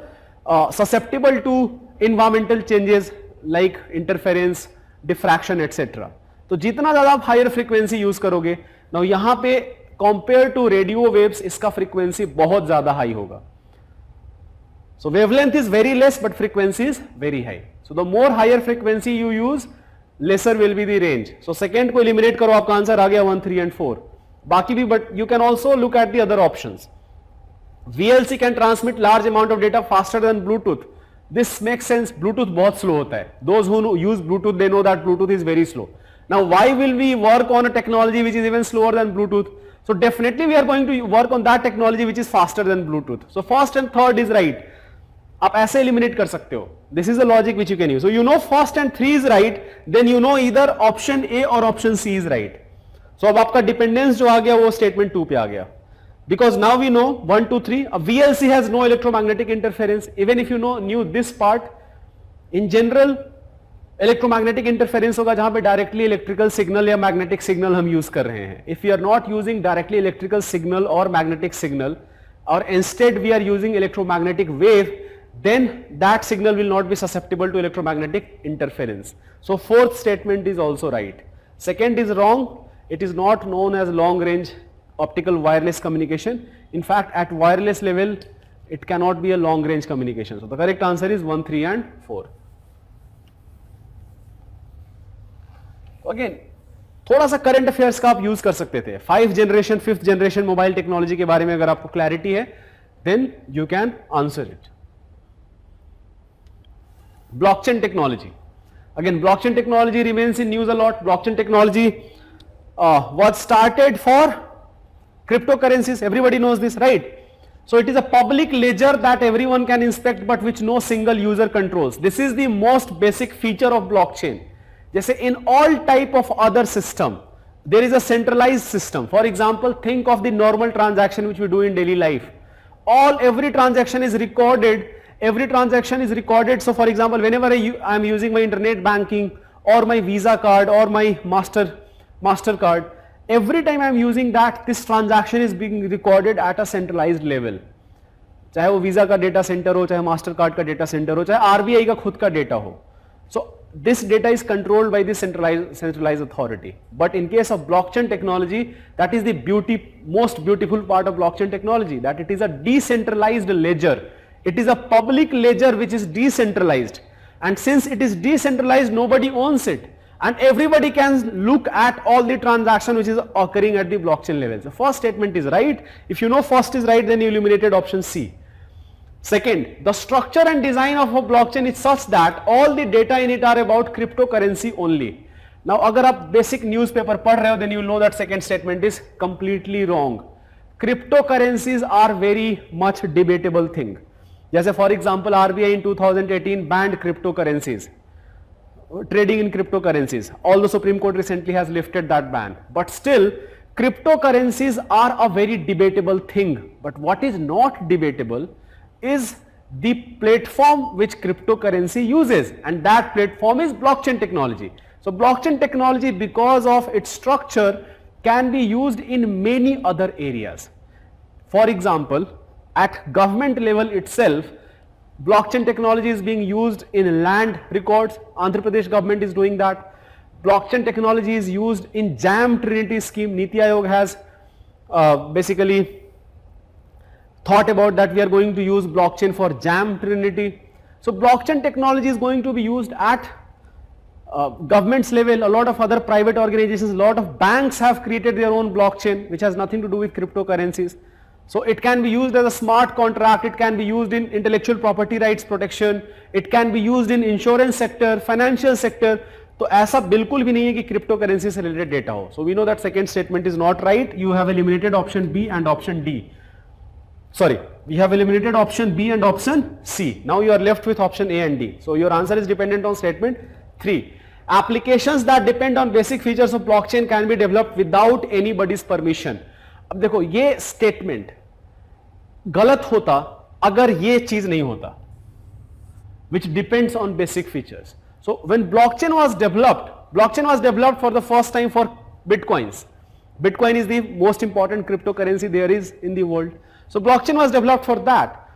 [SPEAKER 1] susceptible to environmental changes like interference, diffraction, etc. तो जितना ज़्यादा आप higher frequency use करोगे, now यहाँ पे compared to radio waves इसका frequency बहुत ज़्यादा high होगा. So wavelength is very less but frequency is very high. So the more higher frequency you use, lesser will be the range. So second को eliminate करो, आपका answer आ गया 1, 3 and 4. बाकी भी, but you can also look at the other options. VLC can transmit large amount of data faster than Bluetooth. This makes sense. Bluetooth बहुत slow होता है. Those who use Bluetooth, they know that Bluetooth is very slow. Now why will we work on a technology which is even slower than Bluetooth? So definitely we are going to work on that technology which is faster than Bluetooth. So first and third is right. आप ऐसे eliminate कर सकते हो. This is the logic which you can use. So you know first and 3 is right, then you know either option A or option C is right. So अब आपका dependence जो आ गया वो statement 2 पे आ गया. Because now we know 1, 2, 3. A VLC has no electromagnetic interference. Even if you knew this part, in general electromagnetic interference होगा जहां पे directly electrical signal या magnetic signal हम use कर रहे हैं. If we are not using directly electrical signal or magnetic signal, or instead we are using electromagnetic wave, then that signal will not be susceptible to electromagnetic interference. So fourth statement is also right. Second is wrong. It is not known as long range optical wireless communication. In fact, at wireless level, it cannot be a long range communication. So the correct answer is 1, 3 and 4. Again, थोड़ा सा current affairs का आप use कर सकते थे. 5th generation 5th generation mobile technology के बारे में अगर आपको क्लैरिटी है, then you can answer it. Blockchain technology. Again, blockchain technology remains in news a lot. Blockchain technology was started for cryptocurrencies. Everybody knows this, right? So it is a public ledger that everyone can inspect but which no single user controls. This is the most basic feature of blockchain. जैसे in all type of other system, there is a centralized system. For example, think of the normal transaction which we do in daily life. every transaction is recorded. Every transaction is recorded. So for example, whenever I am using my internet banking or my Visa card or my Mastercard, every time I am using that, this transaction is being recorded at a centralized level. चाहे वो visa का data centre हो, चाहे master card का data centre हो, चाहे RBI का खुद का डेटा हो. So this data is controlled by the centralized authority. But in case of blockchain technology, that is the most beautiful part of blockchain technology, that it is a decentralized ledger. It is a public ledger which is decentralized, and since it is decentralized, nobody owns it, and everybody can look at all the transaction which is occurring at the blockchain level. The first statement is right. If you know first is right, then you eliminated option C. Second, the structure and design of a blockchain is such that all the data in it are about cryptocurrency only. Now अगर आप basic newspaper पढ़ रहे हो, then you know that second statement is completely wrong. Cryptocurrencies are very much debatable thing. जैसे for example RBI in 2018 banned cryptocurrencies, trading in cryptocurrencies, although Supreme Court recently has lifted that ban. But still cryptocurrencies are a very debatable thing. But what is not debatable is the platform which cryptocurrency uses, and that platform is blockchain technology. So blockchain technology, because of its structure, can be used in many other areas. For example, at government level itself, blockchain technology is being used in land records. Andhra Pradesh government is doing that. Blockchain technology is used in JAM Trinity scheme. Niti Aayog has basically thought about that we are going to use blockchain for JAM Trinity. So blockchain technology is going to be used at government's level. A lot of other private organizations, a lot of banks have created their own blockchain which has nothing to do with cryptocurrencies. So it can be used as a smart contract, it can be used in intellectual property rights protection, it can be used in insurance sector, financial sector. तो ऐसा बिल्कुल भी नहीं है कि cryptocurrency से related data हो. So we know that second statement is not right. You have eliminated option B and option D. Sorry, we have eliminated option B and option C. Now you are left with option A and D. So your answer is dependent on statement 3. Applications that depend on basic features of blockchain can be developed without anybody's permission. अब देखो ये statement गलत होता अगर ये चीज नहीं होता, which depends on basic features. So when blockchain was developed for the first time for bitcoins. Bitcoin is the most important cryptocurrency there is in the world. So blockchain was developed for that.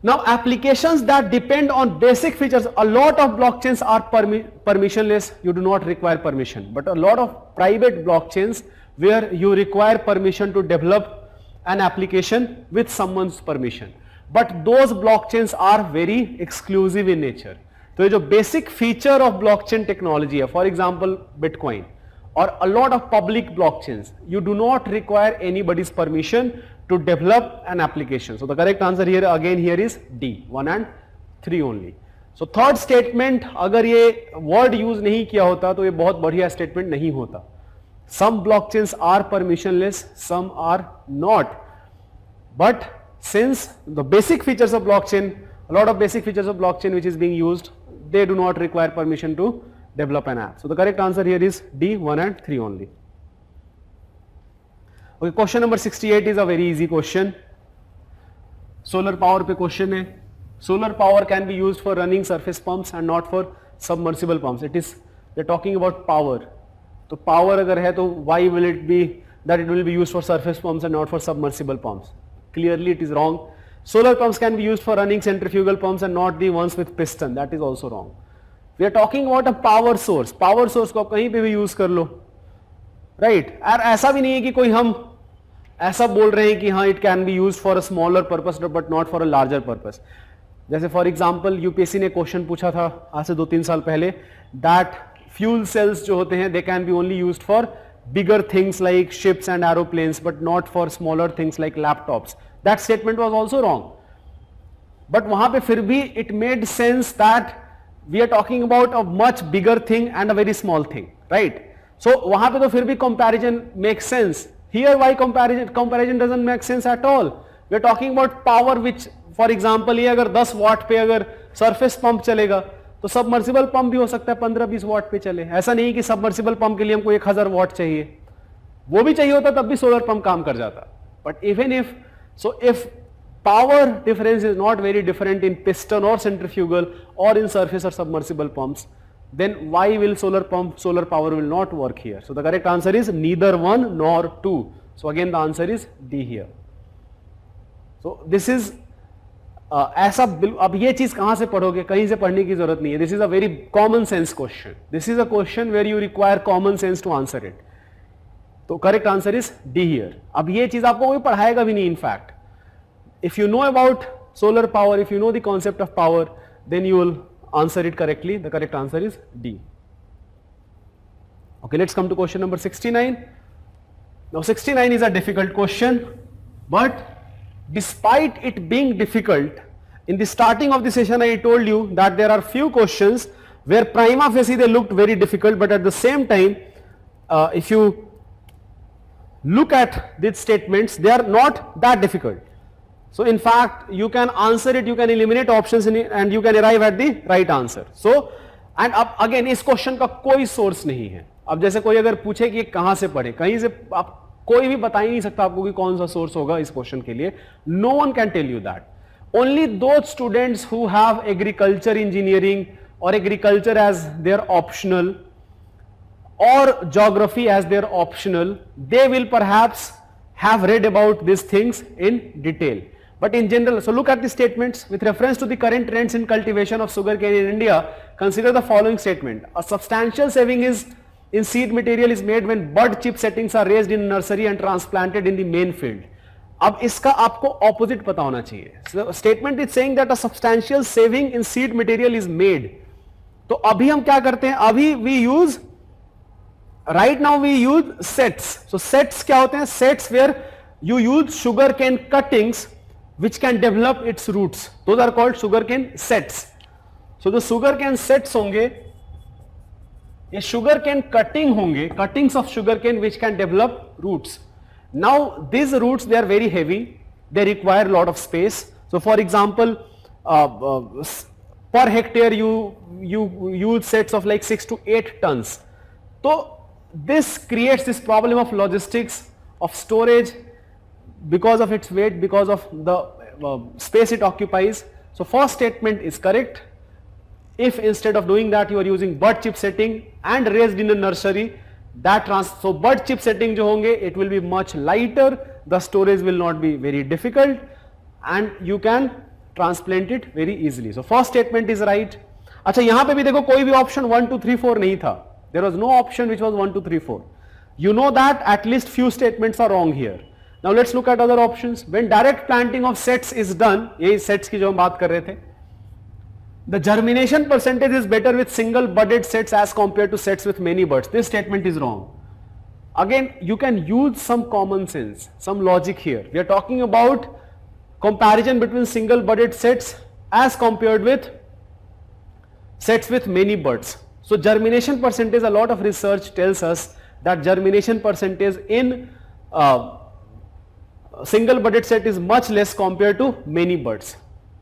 [SPEAKER 1] Now applications that depend on basic features, a lot of blockchains are permissionless, you do not require permission. But a lot of private blockchains where you require permission to develop an application with someone's permission. But those blockchains are very exclusive in nature. So ये जो basic feature of blockchain technology है, for example Bitcoin or a lot of public blockchains, you do not require anybody's permission to develop an application. So the correct answer here again here is D, 1 and 3 only. So third statement, अगर ये word use नहीं किया होता तो ये बहुत बढ़िया statement नहीं होता. Some blockchains are permissionless, some are not. But since the basic features of blockchain, a lot of basic features of blockchain which is being used, they do not require permission to develop an app. So the correct answer here is D, 1 and 3 only. Okay, question number 68 is a very easy question. Solar power पे question है. Solar power can be used for running surface pumps and not for submersible pumps. It is, they are talking about power. तो power अगर है तो why will it be that it will be used for surface pumps and not for submersible pumps? Clearly it is wrong. Solar pumps can be used for running centrifugal pumps and not the ones with piston. That is also wrong. We are talking about a power source. Power source को आप कहीं पे भी use कर लो. Right? और ऐसा भी नहीं है कि कोई हम ऐसा बोल रहे हैं कि हाँ it can be used for a smaller purpose but not for a larger purpose. जैसे for example UPSC ने क्वेश्चन पूछा था आज से 2-3 साल पहले that fuel cells जो होते हैं they can be only used for bigger things like ships and aeroplanes but not for smaller things like laptops. That statement was also wrong. But वहाँ पे फिर भी it made sense that we are talking about a much bigger thing and a very small thing, right? So वहाँ पे तो फिर भी comparison makes sense. Here why comparison doesn't make sense at all. We are talking about power which, for example, ये अगर 10 वाट पे अगर surface pump चलेगा तो सबमर्सिबल पंप भी हो सकता है 15-20 वाट पे चले. ऐसा नहीं कि सबमर्सिबल पंप के लिए हमको 1000 वाट चाहिए, वो भी चाहिए होता तब भी सोलर पंप काम कर जाता. But even if, so if power difference is not very different in piston or centrifugal or in surface or submersible pumps, then why will solar power will not work here? So the correct answer is neither one nor two. So again the answer is D here. So this is ऐसा अब ये चीज कहां से पढ़ोगे, कहीं से पढ़ने की जरूरत नहीं है. This is a very common sense question. This is a question where you require common sense to answer it. तो correct answer is D here. अब ये चीज आपको कोई पढ़ाएगा भी नहीं. In fact if you know about solar power, if you know the concept of power, then you will answer it correctly. The correct answer is D. Okay, let's come to question number 69. Now 69 is a difficult question, but despite it being difficult, in the starting of the session I told you that there are few questions where prima facie they looked very difficult, but at the same time if you look at these statements, they are not that difficult. So in fact you can answer it, you can eliminate options in it and you can arrive at the right answer. So and अब again इस question का कोई source नहीं है. अब जैसे कोई अगर पूछे कि कहां से पढ़े, कहीं से आप कोई भी बता ही नहीं सकता आपको कि कौन सा सोर्स होगा इस क्वेश्चन के लिए. No one can tell you that. Only those students who have agriculture engineering और एग्रीकल्चर एज देयर ऑप्शनल और geography as their optional, they will perhaps have read about these things in detail. But in general, so look at the statements. With reference to the current trends in cultivation of sugarcane in India, consider the following statement. A substantial saving is in seed material is made when bud chip settings are raised in nursery and transplanted in the main field. अब इसका आपको opposite पता होना चाहिए. So statement is saying that a substantial saving in seed material is made. तो अभी हम क्या करते हैं? अभी we use, right now we use sets. So sets क्या होते हैं? Sets where you use sugarcane cuttings which can develop its roots. Those are called sugarcane sets. So the sugarcane sets होंगे, ये sugarcane cutting होंगे, cuttings of sugarcane which can develop roots. Now these roots, they are very heavy, they require a lot of space. So for example, per hectare you use sets of like 6 to 8 tons. So this creates this problem of logistics, of storage, because of its weight, because of the space it occupies. So first statement is correct. If instead of doing that you are using bud chip setting and raised in a nursery, so bud chip setting जो होंगे, it will be much lighter, the storage will not be very difficult and you can transplant it very easily. So first statement is right. अच्छा यहाँ पे भी देखो कोई भी option 1 2 3 4 नहीं था. There was no option which was 1 2 3 4. You know that at least few statements are wrong here. Now let's look at other options. When direct planting of sets is done, यही sets की जो हम बात कर रहे थे, the germination percentage is better with single budded sets as compared to sets with many buds. This statement is wrong. Again, you can use some common sense, some logic here. We are talking about comparison between single budded sets as compared with sets with many buds. So germination percentage, a lot of research tells us that germination percentage in single budded set is much less compared to many buds.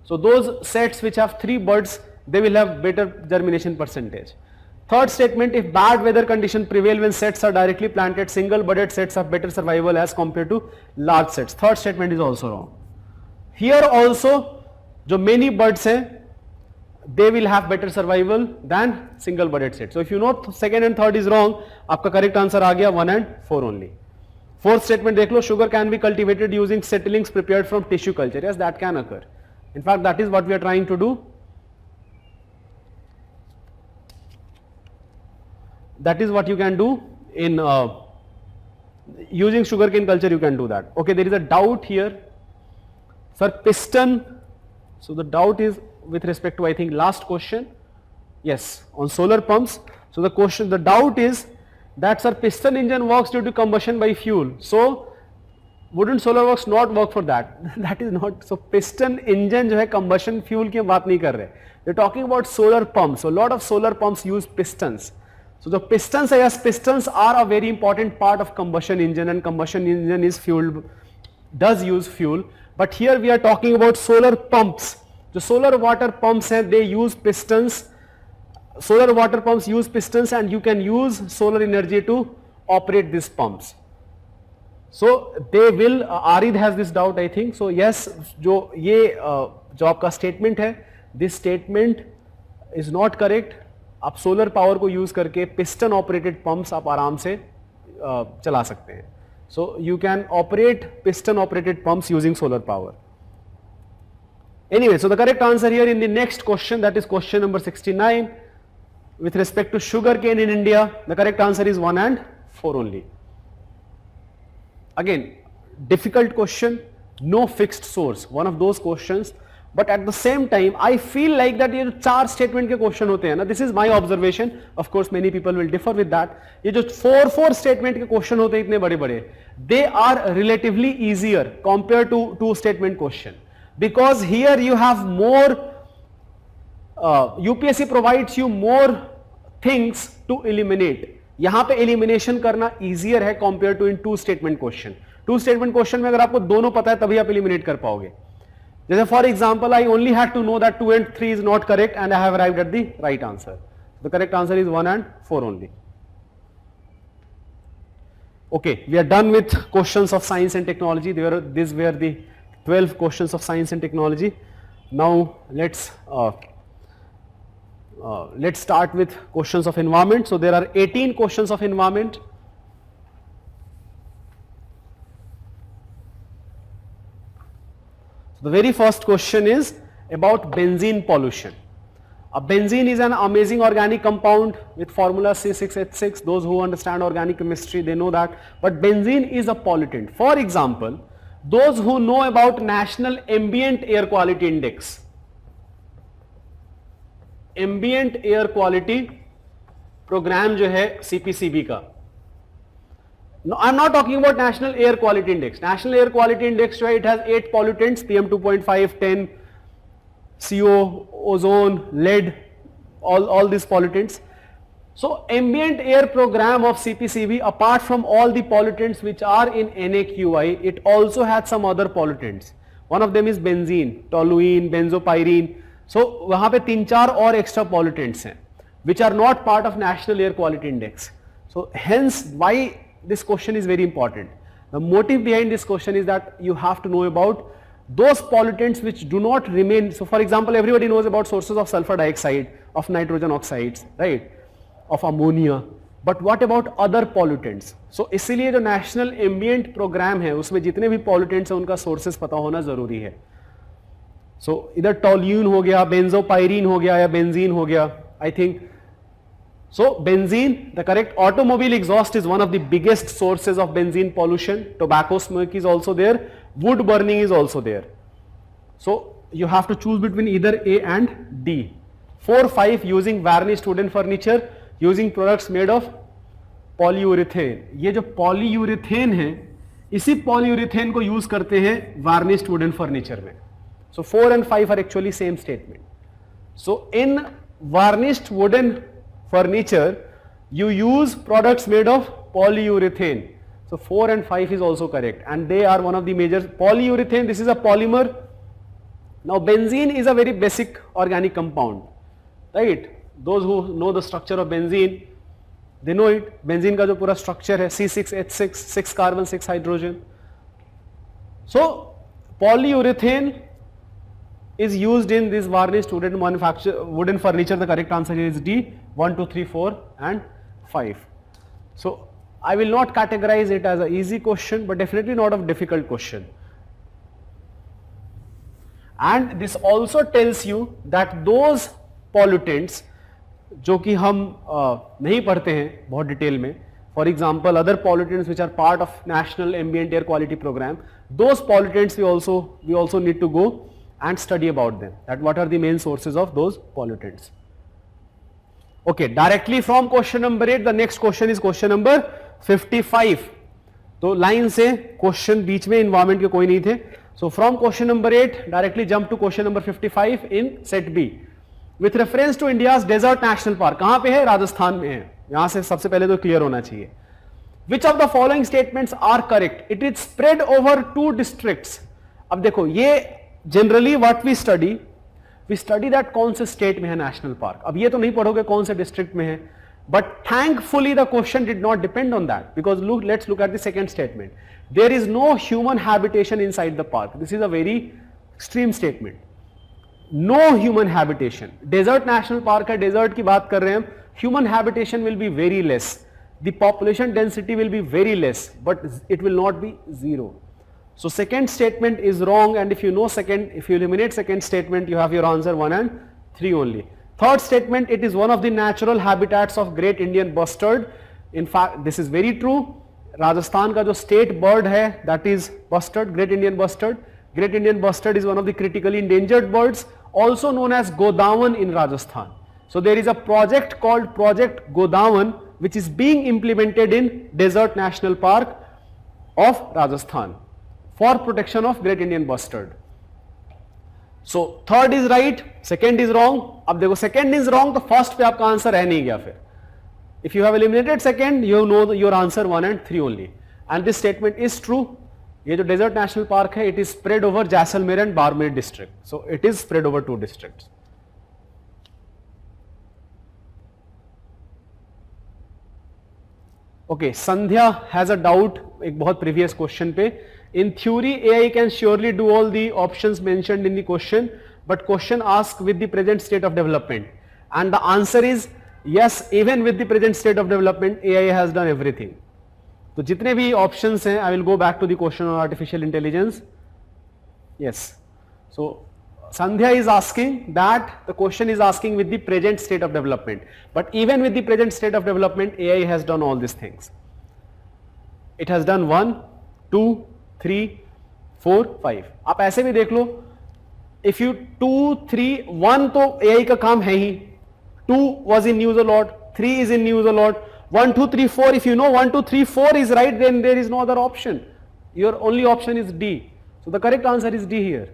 [SPEAKER 1] So those sets which have 3 buds, they will have better germination percentage. Third statement, if bad weather condition prevail when sets are directly planted, single budded sets have better survival as compared to large sets. Third statement is also wrong. Here also जो many buds है, they will have better survival than single budded sets. So if you know second and third is wrong, आपका correct answer आ गया 1 and 4 only. Fourth statement देख लो, sugar can be cultivated using settlings prepared from tissue culture. Yes, that can occur. In fact, that is what we are trying to do. That is what you can do in using sugarcane culture. You can do that. Okay, there is a doubt here. Sir, piston. So the doubt is with respect to, I think, last question. Yes, on solar pumps. So the question, the doubt is that sir, piston engine works due to combustion by fuel. So wouldn't solar works not work for that? That is not. So piston engine जो है combustion fuel की हम बात नहीं कर रहे. We're talking about solar pumps. So a lot of solar pumps use pistons. So the pistons, yes, pistons are a very important part of combustion engine, and combustion engine is fueled, does use fuel. But here we are talking about solar pumps. The solar water pumps हैं, they use pistons. Solar water pumps use pistons, and you can use solar energy to operate these pumps. So they will, Arid has this doubt I think. So yes, जो ये जो आपका statement है, this statement is not correct. आप solar power को use करके piston operated pumps आप आराम से चला सकते हैं. So you can operate piston operated pumps using solar power. Anyway, so the correct answer here in the next question, that is question number 69, with respect to sugar cane in India, the correct answer is 1 and 4 only. Again, difficult question, no fixed source, one of those questions, but at the same time, I feel like that ये जो 4 statement के question होते हैं ना, this is my observation, of course many people will differ with that, ये जो 4 statement के question होते हैं इतने बड़े बड़े, they are relatively easier compared to 2 statement question. Because here you have more, UPSC provides you more things to eliminate. यहाँ पे elimination करना easier है compared to in 2 statement question. 2 statement question में अगर आपको दोनों पता है तभी आप eliminate कर पाओगे. जैसे for example, I only had to know that 2 and 3 is not correct and I have arrived at the right answer. The correct answer is 1 and 4 only. Okay, we are done with questions of science and technology. These were the 12 questions of science and technology. Now let's start with questions of environment. So there are 18 questions of environment. So the very first question is about benzene pollution. Benzene is an amazing organic compound with formula C6H6. Those who understand organic chemistry, they know that. But benzene is a pollutant. For example, those who know about National Ambient Air Quality Index, Ambient Air Quality program जो है CPCB का. No, I'm not talking about National Air Quality Index. National Air Quality Index जो है, it has 8 pollutants, PM 2.5, 10, CO, ozone, lead, all these pollutants. So ambient air program of CPCB, apart from all the pollutants which are in NAQI, it also had some other pollutants. One of them is benzene, toluene, benzopyrene. So वहाँ पे 3-4 और extra pollutants हैं, which are not part of National Air Quality Index. So hence why this question is very important. The motive behind this question is that you have to know about those pollutants which do not remain. So for example, everybody knows about sources of sulfur dioxide, of nitrogen oxides, right, of ammonia, but what about other pollutants? So इसीलिए जो national ambient program है उसमें जितने भी pollutants हैं उनका sources पता होना जरूरी है. So इधर toluene हो गया, benzopyrene हो गया या benzene हो गया, I think. So benzene, the correct. Automobile exhaust is one of the biggest sources of benzene pollution. Tobacco smoke is also there. Wood burning is also there. So you have to choose between either A and D. 4, 5, using varnished wooden furniture, using products made of polyurethane. ये जो polyurethane है, इसी polyurethane को use करते हैं varnished wooden furniture में. So 4 and 5 are actually same statement. So in varnished wooden furniture, you use products made of polyurethane. So 4 and 5 is also correct, and they are one of the major. Polyurethane, this is a polymer. Now benzene is a very basic organic compound, right? Those who know the structure of benzene, they know it. Benzene का जो पूरा structure है C6H6, 6 carbon, 6 hydrogen. So polyurethane is used in this varnished wooden furniture. The correct answer is D. 1, 2, 3, 4 and 5. So I will not categorize it as an easy question, but definitely not a difficult question. And this also tells you that those pollutants जो कि हम नहीं पढ़ते हैं बहुत detail में, for example other pollutants which are part of National Ambient Air Quality Program, those pollutants we also need to go and study about them, that what are the main sources of those pollutants. Okay, directly from question number 8, the next question is question number 55. तो line से question बीच में environment के कोई नहीं थे. So from question number 8 directly jump to question number 55 in set B. With reference to India's desert national park, कहाँ पे है? राजस्थान में है. यहाँ से सबसे पहले तो क्लियर होना चाहिए. Which of the following statements are correct? It is spread over 2 districts. अब देखो ये generally what we study that कौन से स्टेट में है नेशनल पार्क. अब ये तो नहीं पढ़ोगे कौन से डिस्ट्रिक्ट में है, but thankfully the question did not depend on that, because let's look at the second statement. There is no human habitation inside the park. This is a very extreme statement. No human habitation. Desert national park है, desert की बात कर रहे हैं हम. Human habitation will be very less. The population density will be very less, but it will not be zero. So second statement is wrong, and if you know second, if you eliminate second statement, you have your answer 1 and 3 only. Third statement, it is one of the natural habitats of great Indian bustard. In fact, this is very true. Rajasthan का जो state bird है, that is bustard, great Indian bustard. Great Indian bustard is one of the critically endangered birds, also known as Godawan in Rajasthan. So there is a project called Project Godawan, which is being implemented in Desert National Park of Rajasthan for protection of great Indian bustard. So third is right, second is wrong. अब देखो second is wrong तो first पे आपका answer रह नहीं गया फिर. If you have eliminated second, you know your answer 1 and 3 only. And this statement is true. ये जो Desert National Park है, it is spread over Jaisalmer and Barmer district. So it is spread over 2 districts. Okay, Sandhya has a doubt एक बहुत previous question पे. In theory, AI can surely do all the options mentioned in the question, but question asked with the present state of development. And the answer is yes, even with the present state of development, AI has done everything. तो जितने भी options हैं, I will go back to the question on artificial intelligence. Yes. So Sandhya is asking that the question is asking with the present state of development, but even with the present state of development, AI has done all these things. It has done 1, 2, 3, 4, 5. आप ऐसे भी देख लो, if you 2, 3, 1 तो AI का काम है ही, 2 was in news a lot, 3 is in news a lot, 1, 2, 3, 4, if you know 1, 2, 3, 4 is right, then there is no other option. Your only option is D. So the correct answer is D here.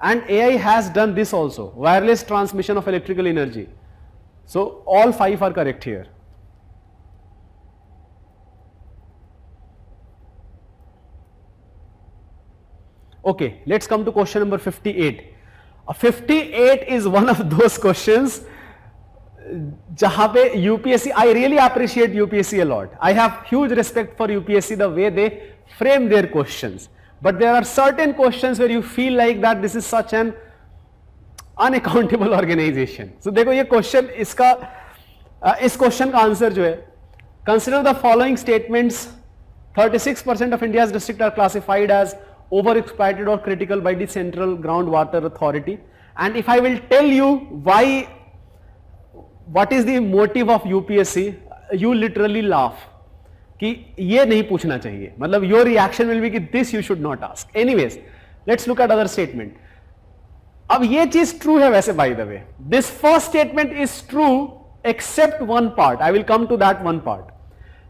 [SPEAKER 1] And AI has done this also, wireless transmission of electrical energy. So all 5 are correct here. Okay, let's come to question number 58. 58 is one of those questions जहां पे UPSC, I really appreciate UPSC a lot. I have huge respect for UPSC, the way they frame their questions. But there are certain questions where you feel like that this is such an unaccountable organization. So देखो ये question, इस question का answer जो है, consider the following statements. 36% of India's districts are classified as overexploited or critical by the Central Groundwater Authority. And if I will tell you why, what is the motive of UPSC, you literally laugh. कि ये नहीं पूछना चाहिए, मतलब your reaction will be कि this you should not ask. Anyways, let's look at other statement. अब ये चीज true है वैसे by the way. This first statement is true except one part. I will come to that one part.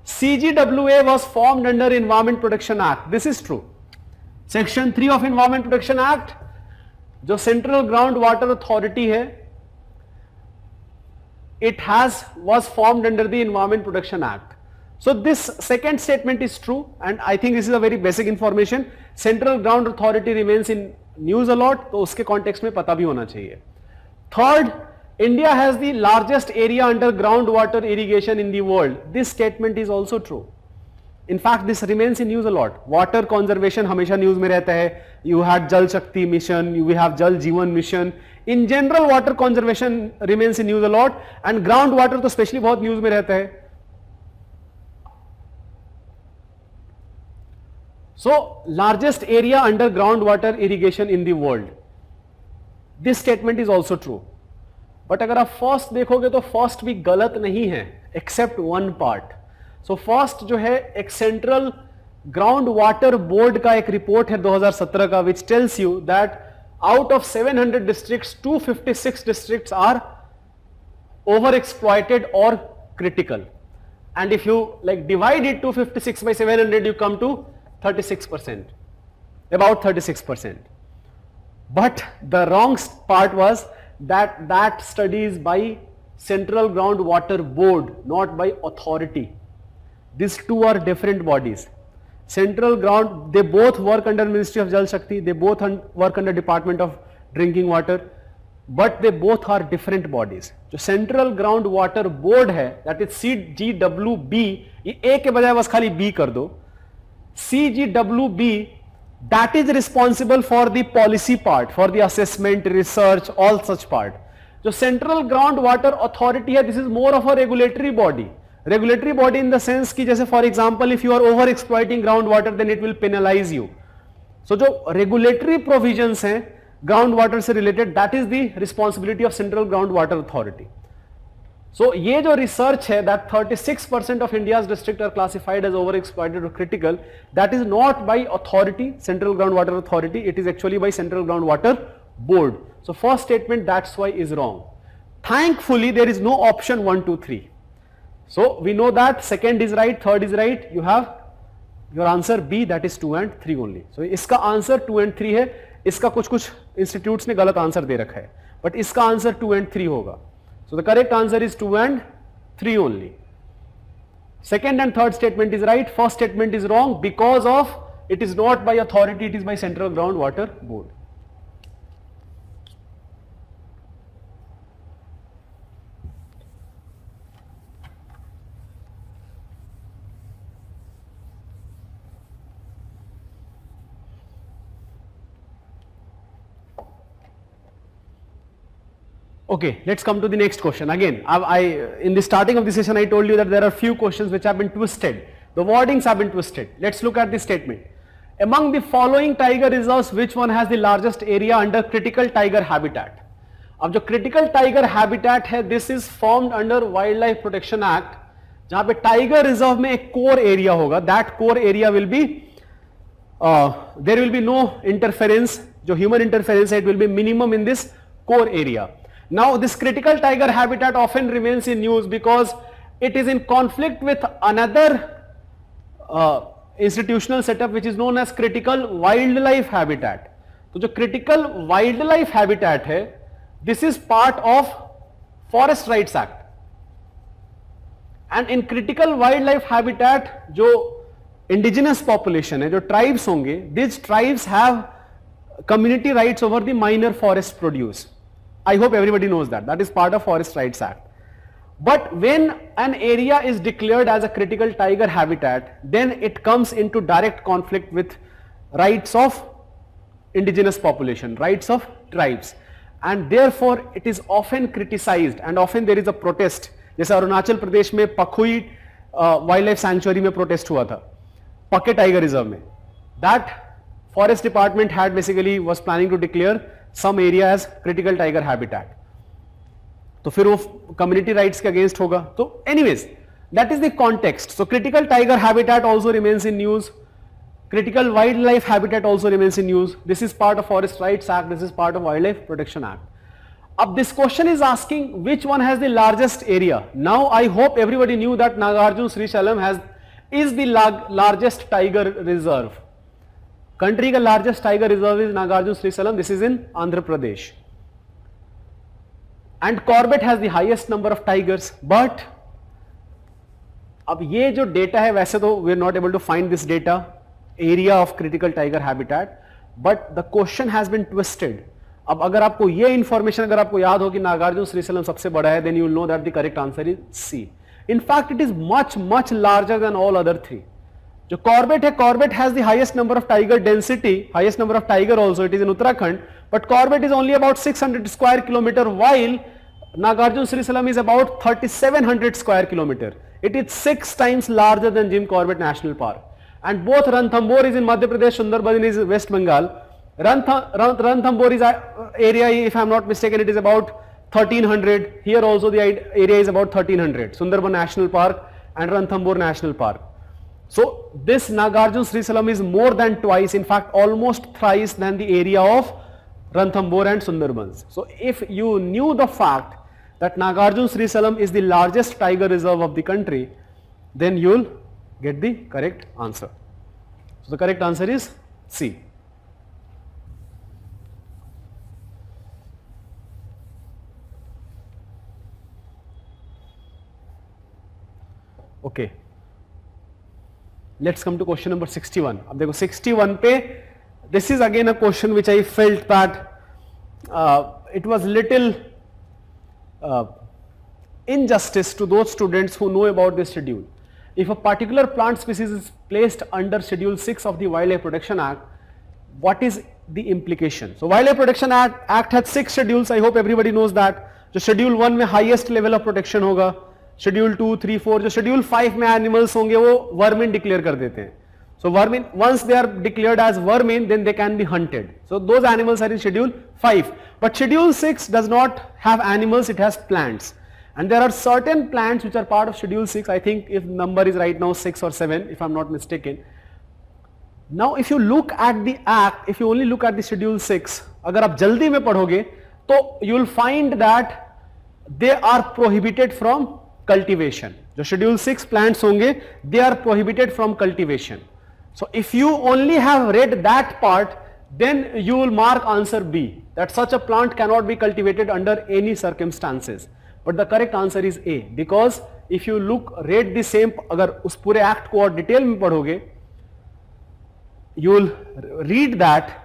[SPEAKER 1] CGWA was formed under Environment Protection Act. This is true. Section 3 of Environment Protection Act, जो Central Groundwater Authority है, it was formed under the Environment Protection Act. So this second statement is true, and I think this is a very basic information. Central Ground Authority remains in news a lot, तो उसके context में पता भी होना चाहिए. Third, India has the largest area under groundwater irrigation in the world. This statement is also true. In fact, this remains in news a lot. Water conservation हमेशा news में रहता है. You had Jal Shakti mission, we have Jal Jeevan mission. In general, water conservation remains in news a lot, and groundwater तो especially बहुत news में रहता है. So largest area under groundwater irrigation in the world. This statement is also true. But अगर आप first देखोगे तो first भी गलत नहीं है, except one part. So first जो है एक Central Groundwater Board का एक report है 2017 का, which tells you that out of 700 districts, 256 districts are overexploited or critical. And if you like divide it 256 by 700, you come to 36%, about 36%. But the wrong part was that study is by Central Groundwater Board, not by authority. These two are different bodies. Central Ground, they both work under Ministry of Jal Shakti, they both work under Department of Drinking Water, but they both are different bodies. जो Central Groundwater Board है, that is CGWB, ये A के बजाय बस खाली B कर दो. CGWB, that is responsible for the policy part, for the assessment, research, all such part. जो सेंट्रल ग्राउंड वाटर अथॉरिटी है, this is more of a regulatory body. Regulatory body in the sense कि जैसे for example if you are over exploiting ground water then it will penalize you. So जो regulatory provisions हैं ground water से रिलेटेड, that is the responsibility of central ground water authority. So ये जो research है that 36% of India's district are classified as over exploited और critical, that is not by authority central ground water authority, it is actually by central ground water board. So first statement that's why is wrong. Thankfully there is no option 1, 2, 3. So we know that second is right, third is right. You have your answer B, that is 2 and 3 only. So इसका answer 2 and 3 है. इसका कुछ institutes ने गलत answer दे रखा है, but इसका answer 2 and 3 होगा. So the correct answer is 2 and 3 only. Second and third statement is right. First statement is wrong because of it is not by authority, it is by Central Ground Water Board. Okay, let's come to the next question. Again, in the starting of the session, I told you that there are few questions which have been twisted. The wordings have been twisted. Let's look at the statement. Among the following tiger reserves, which one has the largest area under critical tiger habitat? अब जो critical tiger habitat है, this is formed under Wildlife Protection Act, जहाँ पे tiger reserve में एक core area होगा. That core area will be, there will be no interference. जो human interference है, it will be minimum in this core area. Now this critical tiger habitat often remains in news because it is in conflict with another institutional setup which is known as critical wildlife habitat. तो जो critical wildlife habitat है, this is part of Forest Rights Act. And in critical wildlife habitat जो indigenous population है, जो tribes होंगे, these tribes have community rights over the minor forest produce. I hope everybody knows that. That is part of Forest Rights Act. But when an area is declared as a critical tiger habitat, then it comes into direct conflict with rights of indigenous population, rights of tribes. And therefore, it is often criticized and often there is a protest. जैसे अरुणाचल प्रदेश में Pakhui wild life sanctuary में protest हुआ था, पके tiger reserve में. That forest department had basically was planning to declare some area as critical tiger habitat. तो फिर वो community rights के against होगा. तो anyways, that is the context. So critical tiger habitat also remains in news. Critical wildlife habitat also remains in news. This is part of Forest Rights Act. This is part of Wildlife Protection Act. अब this question is asking which one has the largest area. Now I hope everybody knew that Nagarjun Srisailam is the largest tiger reserve. Country का largest tiger reserve is Nagarjun Srisailam. This is in Andhra Pradesh. And Corbett has the highest number of tigers. But अब ये जो data है, वैसे तो we are not able to find this data, area of critical tiger habitat. But the question has been twisted. अब अगर आपको ये information अगर आपको याद हो कि नागार्जुन श्रीशैलम सबसे बड़ा है, then you will know that the correct answer is C. In fact, it is much larger than all other three. जो कॉर्बेट है, Corbett has the highest number of tiger density, highest number of tiger also, it is in Uttarakhand, but Corbett is only about 600 square kilometre, while Nagarjuna Srisailam is about 3700 square kilometer. It is 6 times larger than Jim Corbett National Park. And both Ranthambore is in Madhya Pradesh, Sundarban is West Bengal. Ranthambore is area, if I am not mistaken, it is about 1300. Here also the area is about 1300. Sundarban National Park and Ranthambore National Park. So this Nagarjun Srisailam is more than twice, in fact almost thrice than the area of Ranthambore and Sundarbans. So if you knew the fact that Nagarjun Srisailam is the largest tiger reserve of the country, then you will get the correct answer. So the correct answer is C. Okay. Let's come to question number 61. अब देखो 61 पे, this is again a question which I felt that it was little injustice to those students who know about this schedule. if a particular plant species is placed under Schedule 6 of the Wildlife Protection Act, what is the implication? So Wildlife Protection Act has 6 schedules. I hope everybody knows that. जो Schedule 1 में highest level of protection होगा, Schedule 2, 3, 4, जो Schedule 5 में animals होंगे वो vermin declare कर देते हैं. So vermin, once they are declared as vermin, then they can be hunted. So those animals are in Schedule 5. But Schedule 6 does not have animals, it has plants. And there are certain plants which are part of Schedule 6. I think if number is right now 6 or 7, if I am not mistaken. Now if you look at the act, if you only look at the Schedule 6, अगर आप जल्दी में पढ़ोगे, तो you will find that they are prohibited from cultivation. जो Schedule 6 plants होंगे, they are prohibited from cultivation. So if you only have read that part, then you will mark answer B, that such a plant cannot be cultivated under any circumstances. But the correct answer is A, because if you read the same, अगर उस पूरे act को और detail में पढ़ोगे, you will read that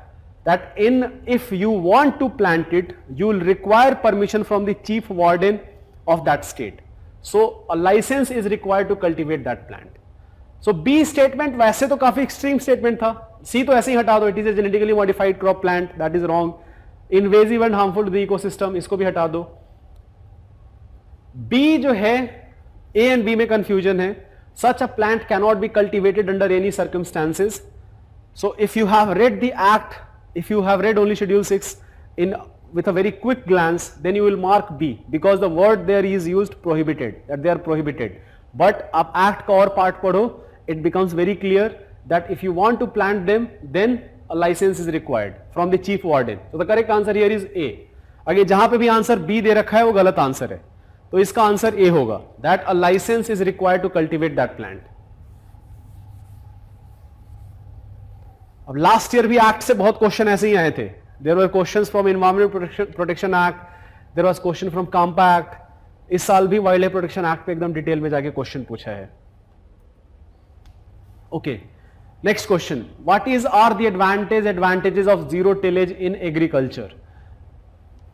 [SPEAKER 1] if you want to plant it, you will require permission from the chief warden of that state. So a license is required to cultivate that plant. So B statement वैसे तो काफी extreme statement था. C तो ऐसे ही हटा दो, it is a genetically modified crop plant, that is wrong. Invasive and harmful to the ecosystem, इसको भी हटा दो. B जो है, A and B में confusion है. Such a plant cannot be cultivated under any circumstances. So if you have read the act, if you have read only Schedule 6 with a very quick glance, then you will mark B, because the word there is used prohibited, that they are prohibited. But अब act का और part पढ़ो, it becomes very clear that if you want to plant them, then a license is required from the chief warden. So the correct answer here is A. अगर जहां पे भी answer B दे रखा है वो गलत आंसर है, तो इसका आंसर A होगा, that a license is required to cultivate that plant. अब लास्ट ईयर भी एक्ट से बहुत क्वेश्चन ऐसे ही आए थे. There were questions from environment protection act, there was question from CAMPA act. इस साल भी वाइल्ड लाइफ प्रोटेक्शन एक्ट पे एकदम डिटेल में जाके क्वेश्चन पूछा है. Okay, next question, what is are the advantages of zero tillage in agriculture?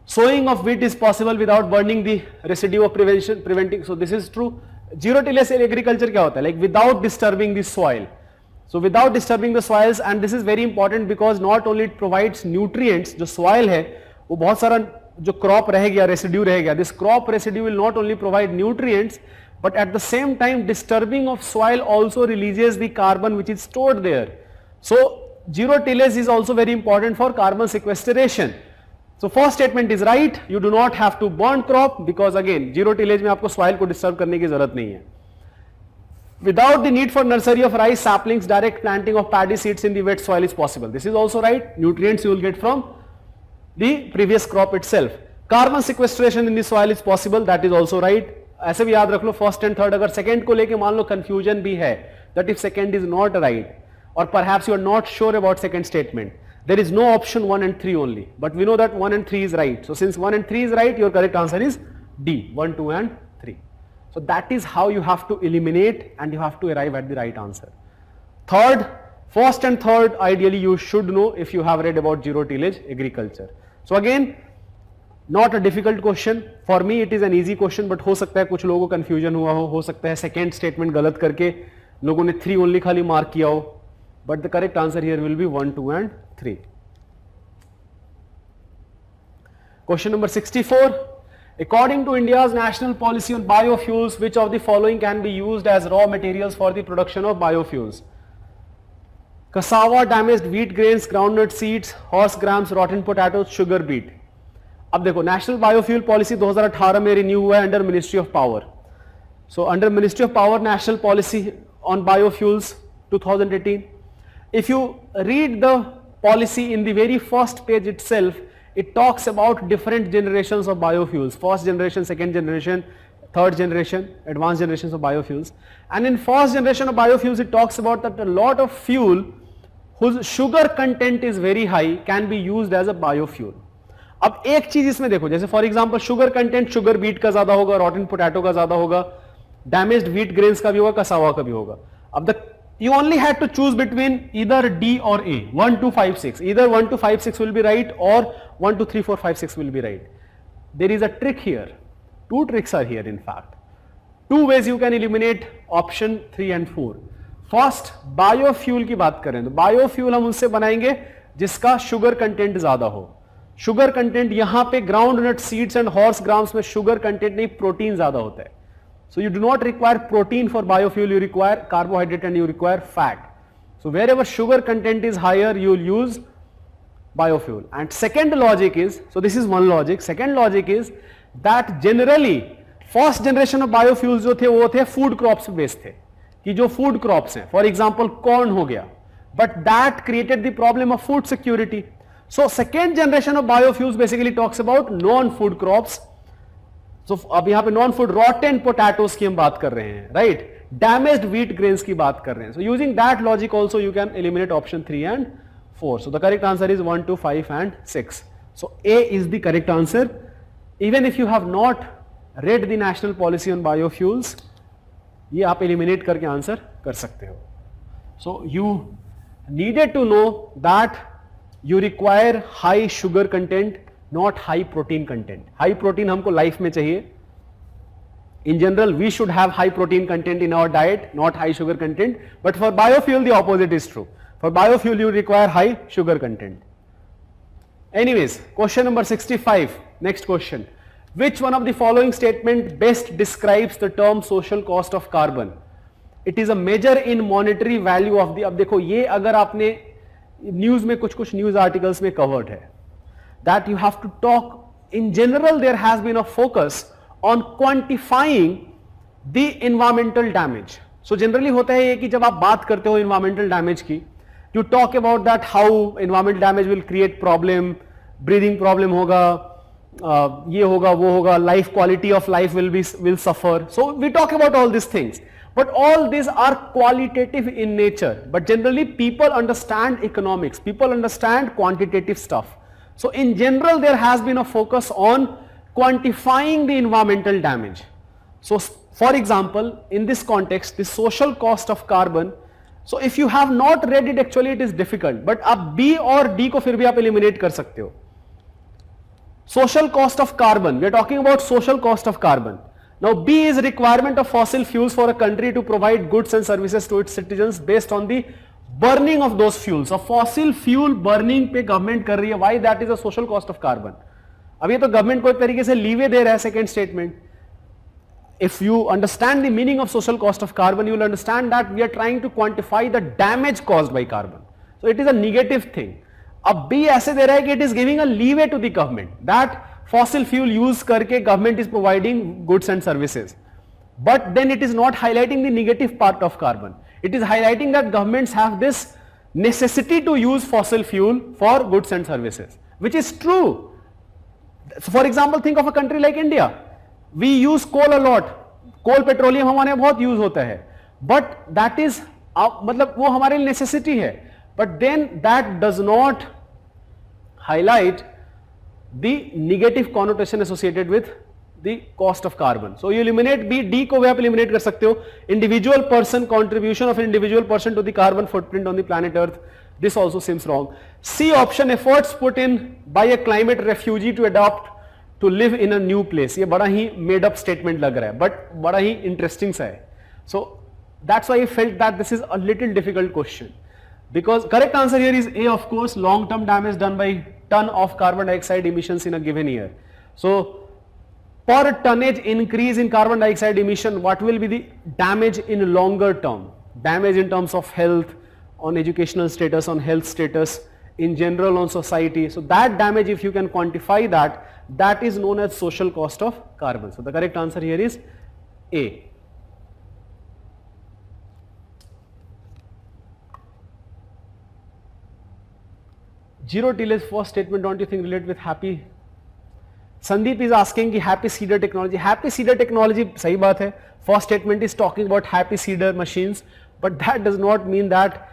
[SPEAKER 1] Sowing of wheat is possible without burning the residue of preventing. So this is true. Zero tillage agriculture क्या होता है? Like without disturbing the soil. So without disturbing the soils, and this is very important because not only it provides nutrients, जो soil है वो बहुत सारा जो crop रह गया, residue रह गया. This crop residue will not only provide nutrients, but at the same time disturbing of soil also releases the carbon which is stored there. So zero tillage is also very important for carbon sequestration. So first statement is right, you do not have to burn crop because again zero tillage में आपको soil को disturb करने की जरूरत नहीं है. Without the need for nursery of rice saplings, direct planting of paddy seeds in the wet soil is possible. This is also right. Nutrients you will get from the previous crop itself. Carbon sequestration in the soil is possible. That is also right. ऐसे भी याद रख लो first and third. अगर second को लेके मान लो confusion भी है, that if second is not right, or perhaps you are not sure about second statement, there is no option 1 and 3 only. But we know that 1 and 3 is right. So since 1 and 3 is right, your correct answer is D, 1, 2 and 3. So that is how you have to eliminate and you have to arrive at the right answer. Third, first and third ideally you should know if you have read about zero tillage agriculture. So again, not a difficult question. For me it is an easy question, but हो सकता है कुछ लोगों को confusion हुआ हो सकता है second statement गलत करके लोगों ने 3 only खाली mark किया हो. But the correct answer here will be 1, 2 and 3. Question number 64. According to India's national policy on biofuels, which of the following can be used as raw materials for the production of biofuels? Cassava, damaged wheat grains, groundnut seeds, horse grams, rotten potatoes, sugar beet. अब देखो national biofuel policy 2018 में renew हुआ है under ministry of power. So under ministry of power national policy on biofuels 2018. If you read the policy in the very first page itself, it talks about different generations of biofuels, first generation, second generation, third generation, advanced generations of biofuels. And in first generation of biofuels, it talks about that a lot of fuel whose sugar content is very high can be used as a biofuel. अब एक चीज इसमें देखो, जैसे for example sugar content sugar beet का ज्यादा होगा, रॉटन potato का ज्यादा होगा, डैमेज्ड व्हीट ग्रेन्स का भी होगा, कसावा का भी होगा. अब you only had to choose between either D or A, 1, 2, 5, 6. Either 1, 2, 5, 6 will be right or 1, 2, 3, 4, 5, 6 will be right. There is a trick here. 2 tricks are here in fact. Two ways you can eliminate option 3 and 4. First, biofuel की बात करें तो biofuel हम उससे बनाएंगे जिसका sugar content ज्यादा हो. शुगर कंटेंट यहां पे groundnut seeds and horse grams में शुगर कंटेंट नहीं, प्रोटीन ज्यादा होता है. So you do not require protein for biofuel, you require carbohydrate and you require fat. So wherever sugar content is higher, you will use biofuel. And second logic is, so this is one logic, second logic is that generally first generation of biofuels जो थे वो थे food crops based थे, कि जो food crops हैं, for example corn हो गया, but that created the problem of food security. So second generation of biofuels basically talks about non-food crops. So, अब यहां पे नॉन फूड रॉटेन पोटैटोस की हम बात कर रहे हैं, राइट, डैमेज्ड व्हीट ग्रेन्स की बात कर रहे हैं. So using that logic also you can eliminate option 3 and 4. So the correct answer is 1, 2, 5 and 6. So A is the correct answer. Even if you have not read the national policy on biofuels, ये आप eliminate करके answer कर सकते हो. So you needed to know that you require high sugar content, not high protein content. High protein हमको life में चाहिए. In general we should have high protein content in our diet, not high sugar content. But for biofuel the opposite is true. For biofuel you require high sugar content. Anyways, question number 65. Next question. Which one of the following statement best describes the term social cost of carbon? It is a measure in monetary value of the. अब देखो, ये अगर आपने news में कुछ news articles में covered है, that you have to talk. In general there has been a focus on quantifying the environmental damage. So generally होता है ये कि जब आप बात करते हो environmental damage की, you talk about that how environmental damage will create problem, breathing problem होगा, ये होगा वो होगा, life quality of life will suffer. So we talk about all these things, but all these are qualitative in nature. But generally people understand economics, people understand quantitative stuff. So in general there has been a focus on quantifying the environmental damage. So for example, in this context, the social cost of carbon, so if you have not read it, actually it is difficult, but आप B और D को फिर भी आप eliminate कर सकते हो. Social cost of carbon, we are talking about social cost of carbon. Now B is requirement of fossil fuels for a country to provide goods and services to its citizens based on the burning of those fuels. So fossil fuel burning पे government कर रही है. Why that is a social cost of carbon? अब ये तो government को एक तरीके से लीवे दे रहा है. Second statement, if you understand the meaning of social cost of carbon, you will understand that we are trying to quantify the damage caused by carbon. So it is a negative thing. अब B ऐसे दे रहा है कि it is giving a leeway to the government that fossil fuel use करके government is providing goods and services. But then it is not highlighting the negative part of carbon. It is highlighting that governments have this necessity to use fossil fuel for goods and services, which is true. So for example, think of a country like India. We use coal a lot. Coal, petroleum हमारे यहाँ बहुत use होता है. But that is, मतलब वो हमारे लिए necessity है. But then that does not highlight the negative connotation associated with the cost of carbon. So you eliminate B. D को भी आप eliminate कर सकते हो. Individual person, contribution of an individual person to the carbon footprint on the planet Earth. This also seems wrong. C option, efforts put in by a climate refugee to adopt to live in a new place. ये बड़ा ही made up statement लग रहा है, but बड़ा ही interesting सा है. So that's why I felt that this is a little difficult question. Because correct answer here is A, of course, long term damage done by ton of carbon dioxide emissions in a given year. So per tonnage increase in carbon dioxide emission, what will be the damage in longer term? Damage in terms of health, on educational status, on health status, in general on society. So that damage, if you can quantify that, that is known as social cost of carbon. So the correct answer here is A. Zero tillage first statement, don't you think relate with happy? Sandeep is asking कि happy seeder technology. Happy seeder technology सही बात है. First statement is talking about happy seeder machines, but that does not mean that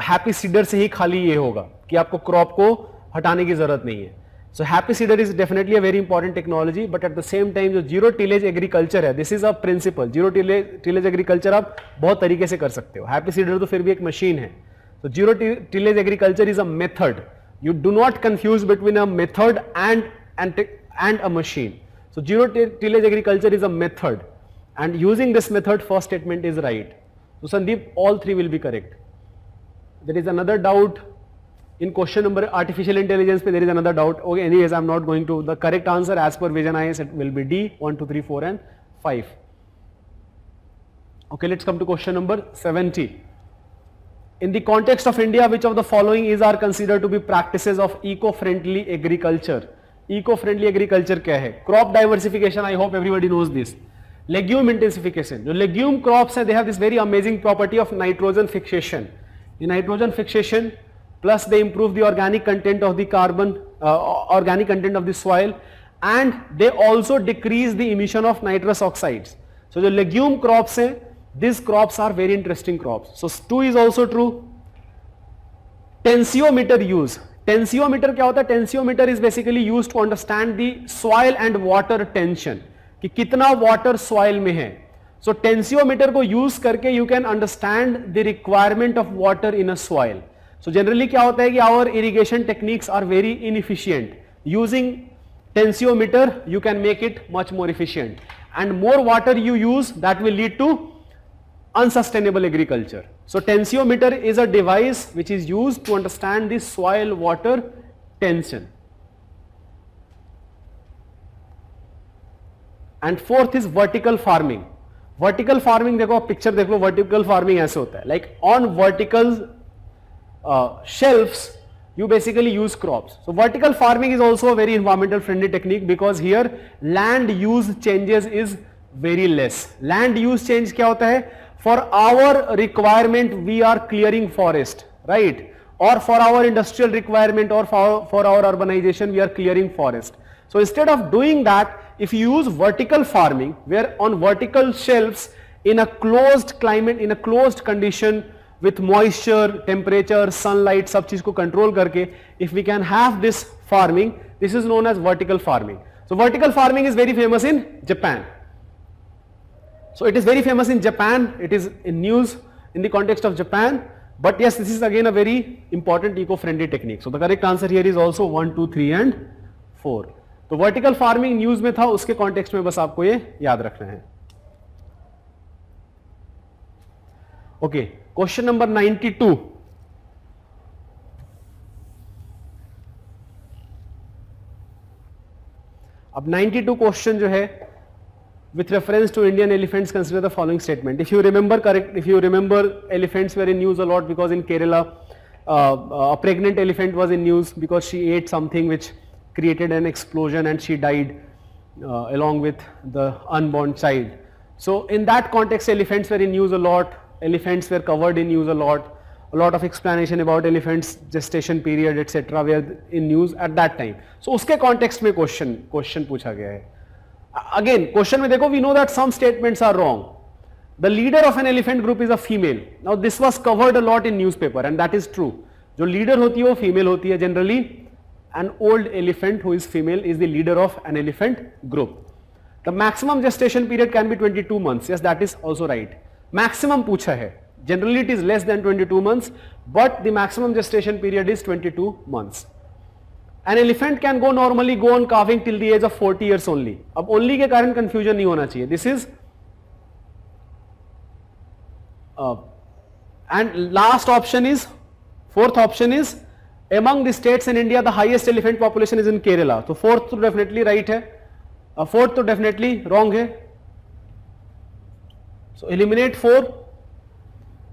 [SPEAKER 1] happy seeder से ही खाली ये होगा कि आपको crop को हटाने की जरूरत नहीं है. So happy seeder is definitely a very important technology, but at the same time जो zero tillage agriculture है, this is a principle. Zero tillage agriculture आप बहुत तरीके से कर सकते हो. Happy seeder तो फिर भी एक machine है. So zero tillage agriculture is a method. You do not confuse between a method and a machine. So zero tillage agriculture is a method, and using this method first statement is right. So Sandeep, all three will be correct. There is another doubt in question number artificial intelligence पे, there is another doubt. Okay, anyways I'm not going to, the correct answer as per Vision IS it will be D, 1 2 3 4 and 5. Okay, let's come to question number 70. In the context of India, which of the following is are considered to be practices of eco-friendly agriculture? Eco-friendly agriculture क्या है? Crop diversification, I hope everybody knows this. Legume intensification. जो legume crops हैं, they have this very amazing property of nitrogen fixation. The nitrogen fixation plus they improve the organic content of the carbon, organic content of the soil, and they also decrease the emission of nitrous oxides. So जो legume crops हैं, these crops are very interesting crops. So 2 is also true. Tensiometer use. Tensiometer क्या होता है? Tensiometer is basically used to understand the soil and water tension. कि कितना water soil में है. So tensiometer को use करके you can understand the requirement of water in a soil. So generally क्या होता है कि our irrigation techniques are very inefficient. Using tensiometer you can make it much more efficient. And more water you use, that will lead to unsustainable agriculture. So tensiometer is a device which is used to understand the soil water tension. And fourth is vertical farming. Vertical farming, देखो picture देख लो, vertical farming ऐसे होता है, like on vertical shelves you basically use crops. So vertical farming is also a very environmental friendly technique because here land use changes is very less. Land use change क्या होता है? For our requirement we are clearing forest, right? Or for our industrial requirement or for our urbanization we are clearing forest. So instead of doing that, if you use vertical farming where on vertical shelves in a closed climate, in a closed condition with moisture, temperature, sunlight, सब चीज को control करके, if we can have this farming, this is known as vertical farming. So vertical farming is very famous in Japan. So it is very famous in Japan, it is in news in the context of Japan, but yes, this is again a very important eco-friendly technique. So the correct answer here is also 1, 2, 3 and 4. तो vertical farming news में था, उसके context में बस आपको ये याद रखना है. Okay, question number 92. अब 92 question जो है, with reference to Indian elephants, consider the following statement. If you remember correct, if you remember, elephants were in news a lot because in Kerala, a pregnant elephant was in news because she ate something which created an explosion and she died along with the unborn child. So in that context, elephants were in news a lot. Elephants were covered in news a lot of explanation about elephants gestation period etc. were in news at that time. So उसके context में question पूछा गया है. Again, question में देखो, we know that some statements are wrong. The leader of an elephant group is a female. Now this was covered a lot in newspaper and that is true. जो leader होती है वो female होती है generally. An old elephant who is female is the leader of an elephant group. The maximum gestation period can be 22 months. Yes, that is also right. Maximum पूछा है. Generally it is less than 22 months, but the maximum gestation period is 22 months. An elephant can go normally go on calving till the age of 40 years only. अब only के कारण confusion नहीं होना चाहिए. This is and last option is, fourth option is, among the states in India the highest elephant population is in Kerala. तो fourth तो definitely right है, fourth तो definitely wrong है. So eliminate 4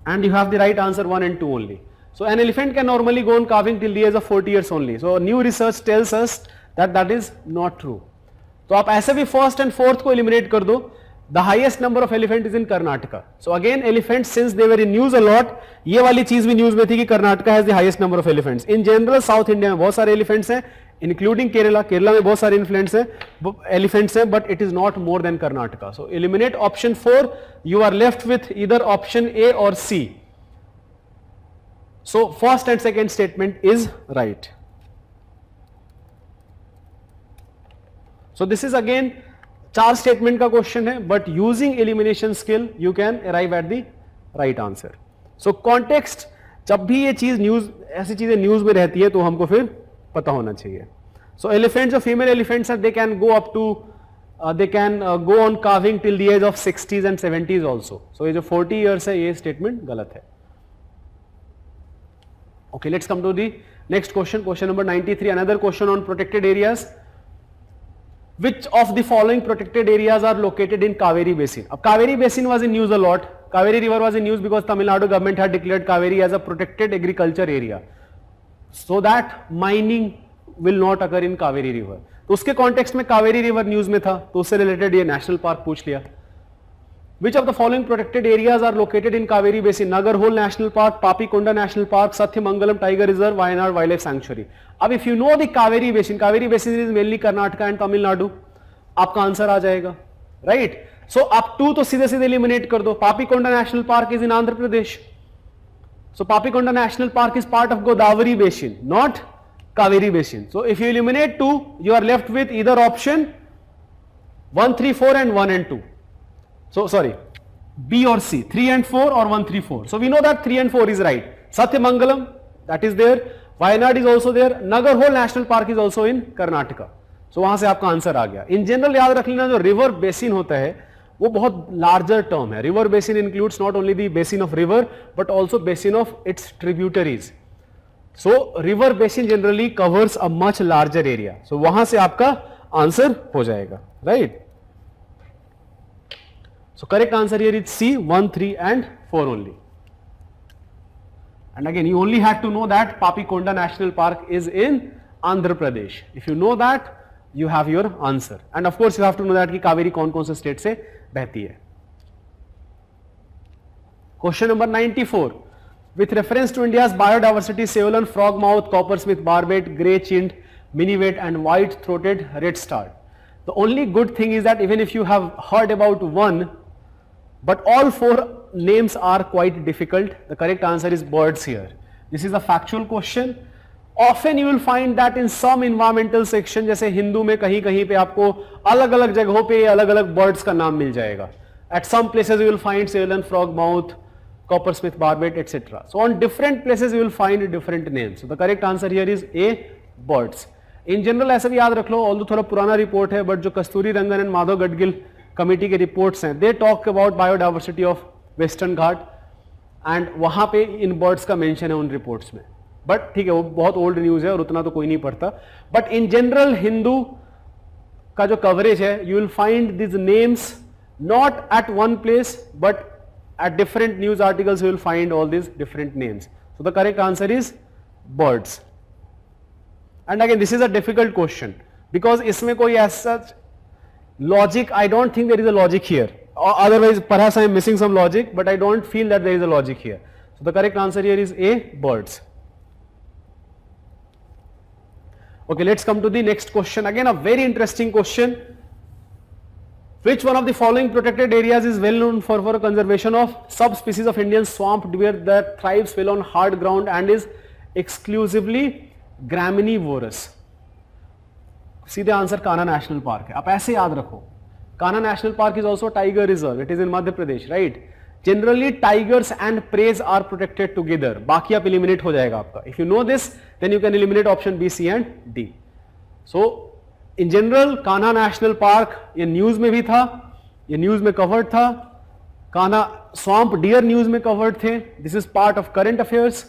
[SPEAKER 1] and you have the right answer 1 and 2 only. So an elephant can normally go on calving till the age of 40 years only. So new research tells us that that is not true. तो आप ऐसे भी first and fourth को eliminate कर दो. The highest number of elephant is in Karnataka. So again elephants, since they were in news a lot, ये वाली चीज भी news में थी कि Karnataka has the highest number of elephants. In general South India में बहुत सारे elephants हैं, including Kerala. Kerala में बहुत सारे elephants हैं, but it is not more than Karnataka. So eliminate option 4. You are left with either option A or C. So first and second statement is right. So this is again 4 statement का question है, but using elimination skill you can arrive at the right answer. So context, जब भी ये चीज news, ऐसी चीजें news में रहती है तो हमको फिर पता होना चाहिए. So elephants, जो female elephants are, they can go up to they can go on carving till the age of 60s and 70s also. So ये जो 40 years है ये statement गलत है. Okay, let's come to the next question. Question number 93. Another question on protected areas. Which of the following protected areas are located in Kaveri Basin? अब Kaveri Basin was in news a lot. Kaveri River was in news because Tamil Nadu government had declared Kaveri as a protected agriculture area, so that mining will not occur in Kaveri River. तो उसके context में Kaveri river news में था, तो उससे related ये national park पूछ लिया. Which of the following protected areas are located in Kaveri Basin? Nagarhole National Park, Papikonda National Park, Sathyamangalam Tiger Reserve, Wayanad Wildlife Sanctuary. अब if you know the Kaveri Basin is mainly Karnataka and Tamil Nadu, आपका answer आ जाएगा, right? So आप 2 तो सीधे सीधे eliminate कर दो. Papikonda National Park is in Andhra Pradesh. So Papikonda National Park is part of Godavari Basin, not Kaveri Basin. So if you eliminate 2, you are left with either option 1, 3, 4 and 1 and 2. So sorry, B or C, 3 and 4 or 1, 3, 4. So we know that 3 and 4 is right. Sathyamangalam, that is there. Wayanad is also there. Nagarhole National Park is also in Karnataka. So वहां से आपका answer आ गया. In general याद रख लेना, जो river basin होता है वो बहुत larger term है. River basin includes not only the basin of river but also basin of its tributaries. So river basin generally covers a much larger area. So वहां से आपका आंसर हो जाएगा, right? So correct answer here is C, 1, 3 and 4 only. And again you only had to know that Papikonda National Park is in Andhra Pradesh. If you know that, you have your answer. And of course you have to know that कि कावेरी कौन कौन से state से बहती है. Question number 94. With reference to India's biodiversity, Ceylon frogmouth, coppersmith barbet, grey-chinned minivete and white-throated redstart. The only good thing is that even if you have heard about one, but all 4 names are quite difficult, the correct answer is birds here. This is a factual question. Often you will find that in some environmental section, जैसे हिंदू में कहीं कहीं पे आपको अलग अलग जगहों पे अलग अलग birds का नाम मिल जाएगा. At some places you will find Ceylon frogmouth, coppersmith barbet, etc. So on different places you will find different names. So the correct answer here is A, birds. In general ऐसा भी याद रख लो, although थोड़ा पुराना report है, but जो कस्तूरी रंगन and Madhav Gadgil committee के reports हैं, they talk about biodiversity of Western Ghat and वहाँ पे इन बर्ड्स का मेंशन है उन रिपोर्ट्स में. बट ठीक है, वो बहुत ओल्ड न्यूज़ है और उतना तो कोई नहीं पढ़ता. बट इन जनरल हिंदू का जो कवरेज है, you will find this names not at one place but at different news articles you will find all these different names. So the correct answer is birds. And again this is a difficult question because इसमें कोई as such logic, I don't think there is a logic here. Or otherwise perhaps I am missing some logic, but I don't feel that there is a logic here. So the correct answer here is A, birds. Okay, let's come to the next question. Again a very interesting question. Which one of the following protected areas is well known for conservation of subspecies of Indian swamp deer that thrives well on hard ground and is exclusively graminevorous? सीधे answer Kanha national park है. आप ऐसे याद रखो, Kanha national park is also tiger reserve. It is in Madhya Pradesh, right? Generally tigers and prey are protected together. बाकी आप eliminate हो जाएगा आपका. If you know this then you can eliminate option B, C and D. So in general Kanha national park ये news में भी था, ये न्यूज में कवर्ड था. कान्हा स्वाम्प डियर न्यूज में कवर्ड थे. This is part of current affairs.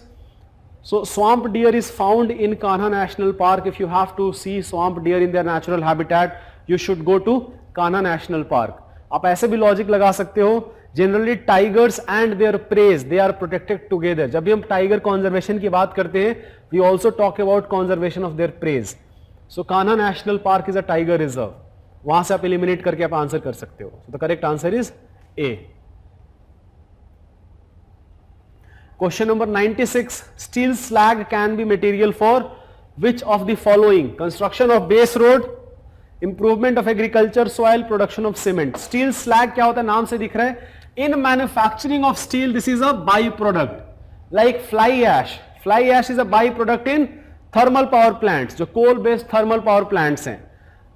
[SPEAKER 1] So swamp deer is found in Kanha National Park. If you have to see swamp deer in their natural habitat, you should go to Kanha National Park. आप ऐसे भी logic लगा सकते हो. Generally tigers and their preys, they are protected together. जब भी हम tiger conservation की बात करते हैं, we also talk about conservation of their preys. So Kanha National Park is a tiger reserve. वहां से आप एलिमिनेट करके आप आंसर कर सकते हो. So the correct answer is A. Question number 96. Steel slag can be material for which of the following? Construction of base road, improvement of agriculture soil, production of cement. Steel slag क्या होता है? नाम से दिख रहा है. In manufacturing of steel, this is a byproduct. Like fly ash. Fly ash is a byproduct in thermal power plants, जो coal based thermal power plants हैं.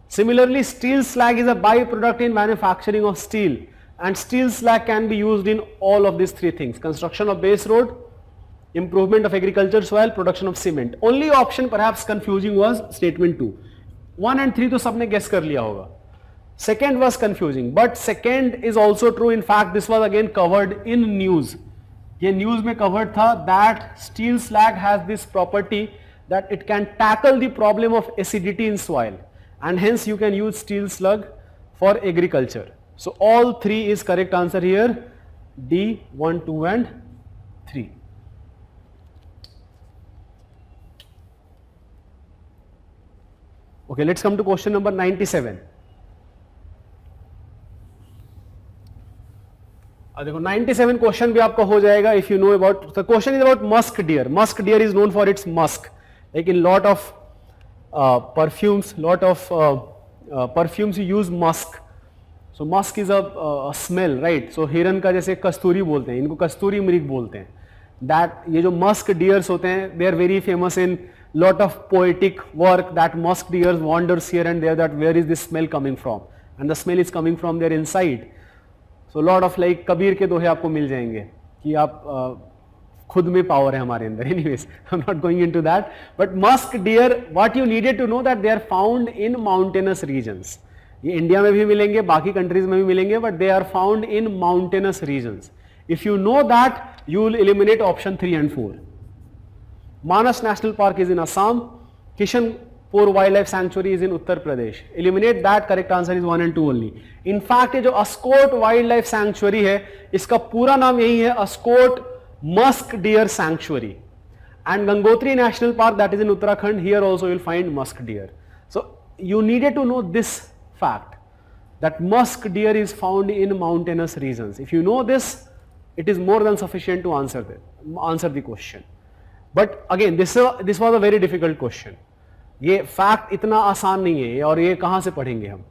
[SPEAKER 1] Similarly, steel slag is a byproduct in manufacturing of steel. And steel slag can be used in all of these three things: construction of base road, improvement of agriculture soil, production of cement. Only option perhaps confusing was statement 2. 1 and 3 तो सबने guess कर लिया होगा. Second was confusing, but second is also true. In fact, this was again covered in news. ये news में covered था that steel slag has this property that it can tackle the problem of acidity in soil, and hence you can use steel slug for agriculture. So all three is correct answer here. D, 1, 2 and 3. Okay, let's come to question number 97. देखो 97 question भी आपका हो जाएगा if you know about the question is about musk deer. Musk deer is known for its musk. Like in lot of perfumes you use musk. So musk is a smell, right? So हिरन का जैसे कस्तूरी बोलते हैं, इनको कस्तूरी मृग बोलते हैं. That ये जो musk deers होते हैं, they are very famous in lot of poetic work. That musk deers wanders here and there. That where is this smell coming from? And the smell is coming from their inside. So lot of like Kabir के दोहे आपको मिल जाएंगे कि आप खुद में power है हमारे अंदर. Anyways, I'm not going into that. But musk deer, what you needed to know that they are found in mountainous regions. ये इंडिया में भी मिलेंगे, बाकी कंट्रीज में भी मिलेंगे, but they are found in mountainous regions. If you know that, you will eliminate option 3 and 4. Manas National Park is in Assam. Kishanpur Wildlife Sanctuary is in Uttar Pradesh. Eliminate that. Correct answer is 1 and 2 only. In fact, ये जो Askot wild sanctuary है, इसका पूरा नाम यही है, Askot musk deer sanctuary. And Gangotri National Park, that is in Uttarakhand, here also you will find musk deer. So you needed to know this fact that musk deer is found in mountainous regions. If you know this, it is more than sufficient to answer the question. But again, this was a very difficult question. ये fact इतना आसान नहीं है और ये कहाँ से पढ़ेंगे हम.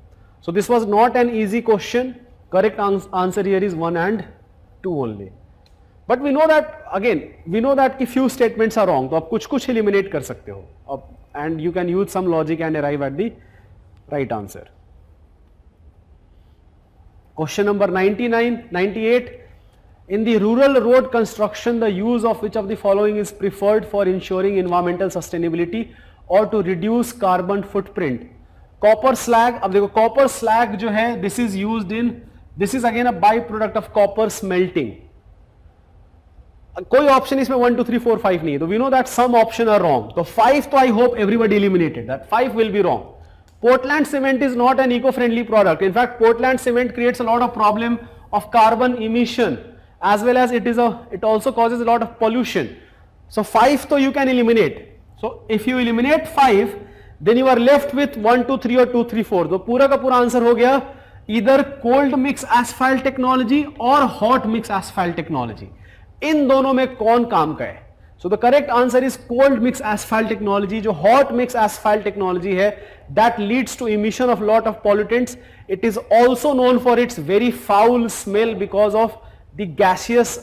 [SPEAKER 1] So this was not an easy question. Correct answer here is 1 and 2 only. But we know that if few statements are wrong, तो आप कुछ eliminate कर सकते हो, and you can use some logic and arrive at the right answer. Question number 98. In the rural road construction, the use of which of the following is preferred for ensuring environmental sustainability or to reduce carbon footprint? Copper slag. अब देखो copper slag जो है, this is again a byproduct of copper smelting. कोई option इसमें 1 2 3 4 5 नहीं है, तो we know that some option are wrong. तो 5 तो I hope everybody eliminated. That 5 will be wrong. Portland cement is not an eco-friendly product. In fact, Portland cement creates a lot of problem of carbon emission, as well as it also causes a lot of pollution. So 5 तो you can eliminate. So if you eliminate 5, then you are left with 1 2 3 or 2 3 4. तो पूरा का पूरा answer हो गया either cold mix asphalt technology or hot mix asphalt technology. इन दोनों में कौन काम का है? So the correct answer is cold mix asphalt technology. जो hot mix asphalt technology है, that leads to emission of lot of pollutants. It is also known for its very foul smell because of the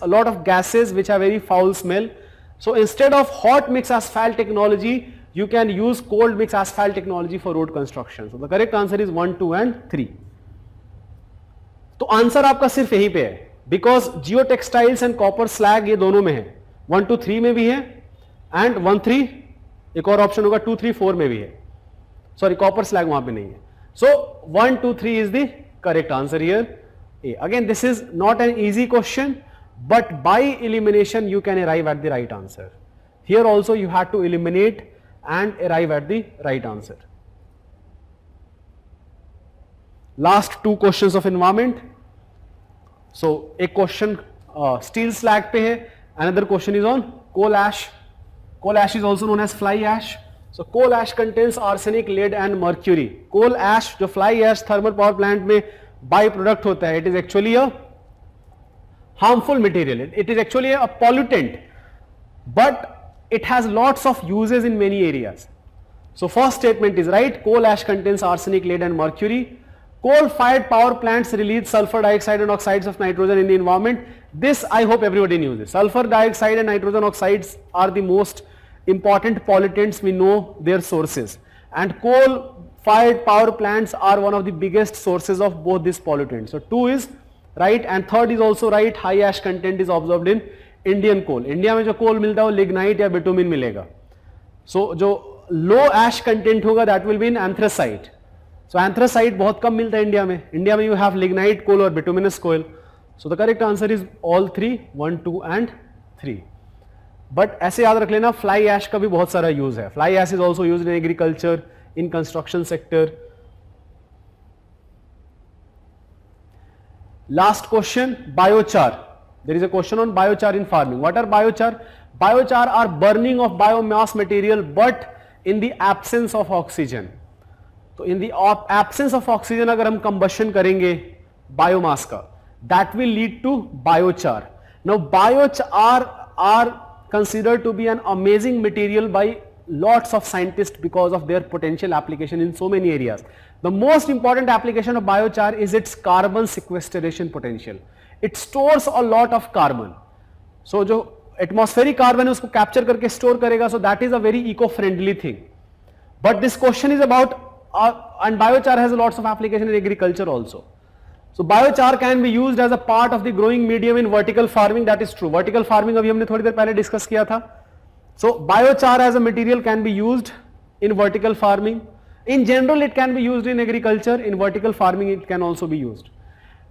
[SPEAKER 1] a lot of gases which have very foul smell. So instead of hot mix asphalt technology, you can use cold mix asphalt technology for road construction. So the correct answer is 1 2 and 3. तो answer आपका सिर्फ यहीं पे है, because Jio textiles and copper slag ये दोनों में है, 1 2 3 में भी है एंड 1 3 एक और ऑप्शन होगा 2 3 4 में भी है. सॉरी, कॉपर स्लैग वहां पे नहीं है. सो 1 2 3 is the correct answer here. Again this is not an easy question, but by elimination you can arrive at the right answer. Here also you have to eliminate and arrive at the right answer. Last 2 questions of environment. So एक question steel slag पे है, another question is on coal ash. Coal ash is also known as fly ash. So coal ash contains arsenic, lead and mercury. Coal ash जो fly ash thermal power plant में by product होता है, it is actually a harmful material. It is actually a pollutant, but it has lots of uses in many areas. So first statement is right. Coal ash contains arsenic, lead and mercury. Coal-fired power plants release sulfur dioxide and oxides of nitrogen in the environment. This I hope everybody knew this. Sulfur dioxide and nitrogen oxides are the most important pollutants. We know their sources, and coal-fired power plants are one of the biggest sources of both these pollutants. So 2 is right and 3rd is also right. High ash content is observed in Indian coal. India में जो coal मिलता है वो lignite या bitumen मिलेगा. So जो low ash content होगा that will be in anthracite. So anthracite बहुत कम मिलता है इंडिया में. इंडिया में you have lignite coal or bituminous coal. So the correct answer is all three, 1, 2 and 3. But ऐसे याद रख लेना fly ash का भी बहुत सारा use है. Fly ash is also used in agriculture, in construction sector. Last question, biochar. There is a question on biochar in farming. What are biochar? Biochar are burning of biomass material but in the absence of oxygen. तो in the absence of oxygen अगर हम combustion करेंगे biomass का, that will lead to biochar. Now biochar are considered to be an amazing material by lots of scientists because of their potential application in so many areas. The most important application of biochar is its carbon sequestration potential. It stores a lot of carbon. So जो atmospheric carbon है उसको capture करके store करेगा, so that is a very eco-friendly thing. But this question is about and biochar has lots of application in agriculture also. So biochar can be used as a part of the growing medium in vertical farming. That is true. Vertical farming अभी हमने थोड़ी देर पहले discuss किया था. So biochar as a material can be used in vertical farming. In general, it can be used in agriculture. In vertical farming, it can also be used.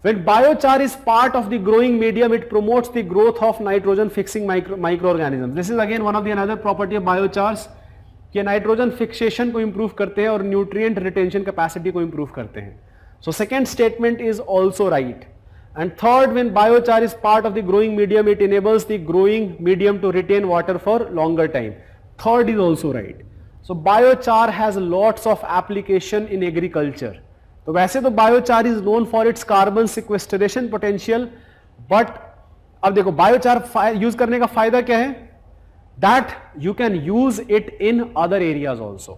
[SPEAKER 1] When biochar is part of the growing medium, it promotes the growth of nitrogen fixing microorganisms. This is again one of the another property of biochars कि nitrogen fixation को improve करते हैं और nutrient retention capacity को improve करते हैं. So second statement is also right. And third, when biochar is part of the growing medium, it enables the growing medium to retain water for longer time. Third is also right. So biochar has lots of application in agriculture. तो वैसे तो biochar is known for its carbon sequestration potential, but अब देखो biochar use करने का फायदा क्या है? That you can use it in other areas also.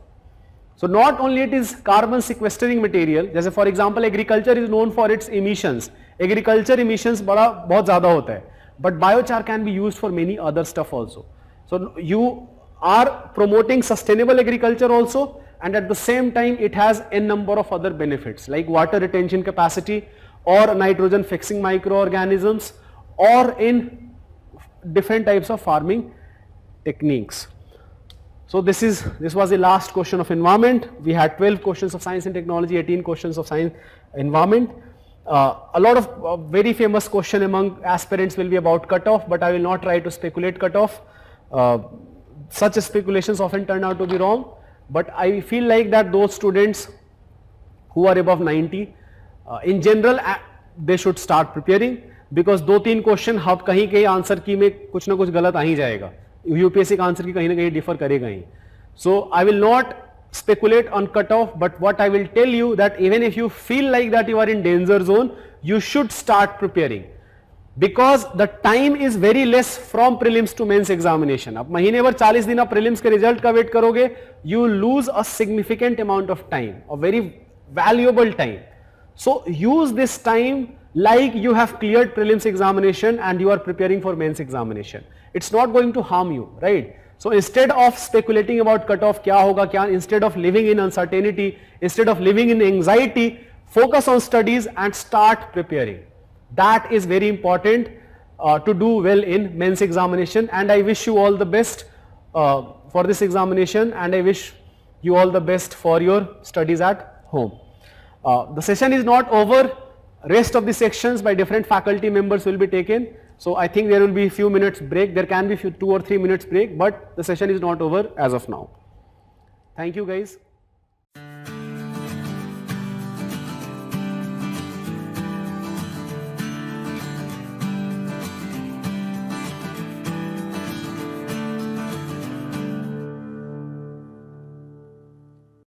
[SPEAKER 1] So not only it is carbon sequestering material, जैसे for example agriculture is known for its emissions. Agriculture emissions बहुत ज़्यादा होता है, but biochar can be used for many other stuff also. So you are promoting sustainable agriculture also, and at the same time it has a number of other benefits like water retention capacity or nitrogen fixing microorganisms or in different types of farming techniques. So this was the last question of environment. We had 12 questions of science and technology, 18 questions of science environment. A lot of very famous question among aspirants will be about cutoff, but I will not try to speculate cutoff. Such speculations often turn out to be wrong, but I feel like that those students who are above 90, in general they should start preparing, because 2-3 question हम कहीं कहीं answer की में कुछ ना कुछ गलत आ ही जाएगा, यूपीएससी का आंसर की कहीं ना कहीं डिफर करेगा ही. So I will not speculate on cutoff, but what I will tell you that even if you feel like that you are in danger zone, you should start preparing, because the time is very less from prelims to mains examination. अब महीने भर 40 दिन आप prelims के result का wait करोगे, you lose a significant amount of time, a very valuable time. So use this time like you have cleared prelims examination and you are preparing for mains examination. It's not going to harm you, right? So instead of speculating about cutoff क्या होगा क्या, instead of living in uncertainty, instead of living in anxiety, focus on studies and start preparing. That is very important to do well in mains examination, and I wish you all the best for this examination, and I wish you all the best for your studies at home. The session is not over. Rest of the sections by different faculty members will be taken. So I think there will be a few minutes break. There can be 2 or 3 minutes break, but the session is not over as of now. Thank you guys.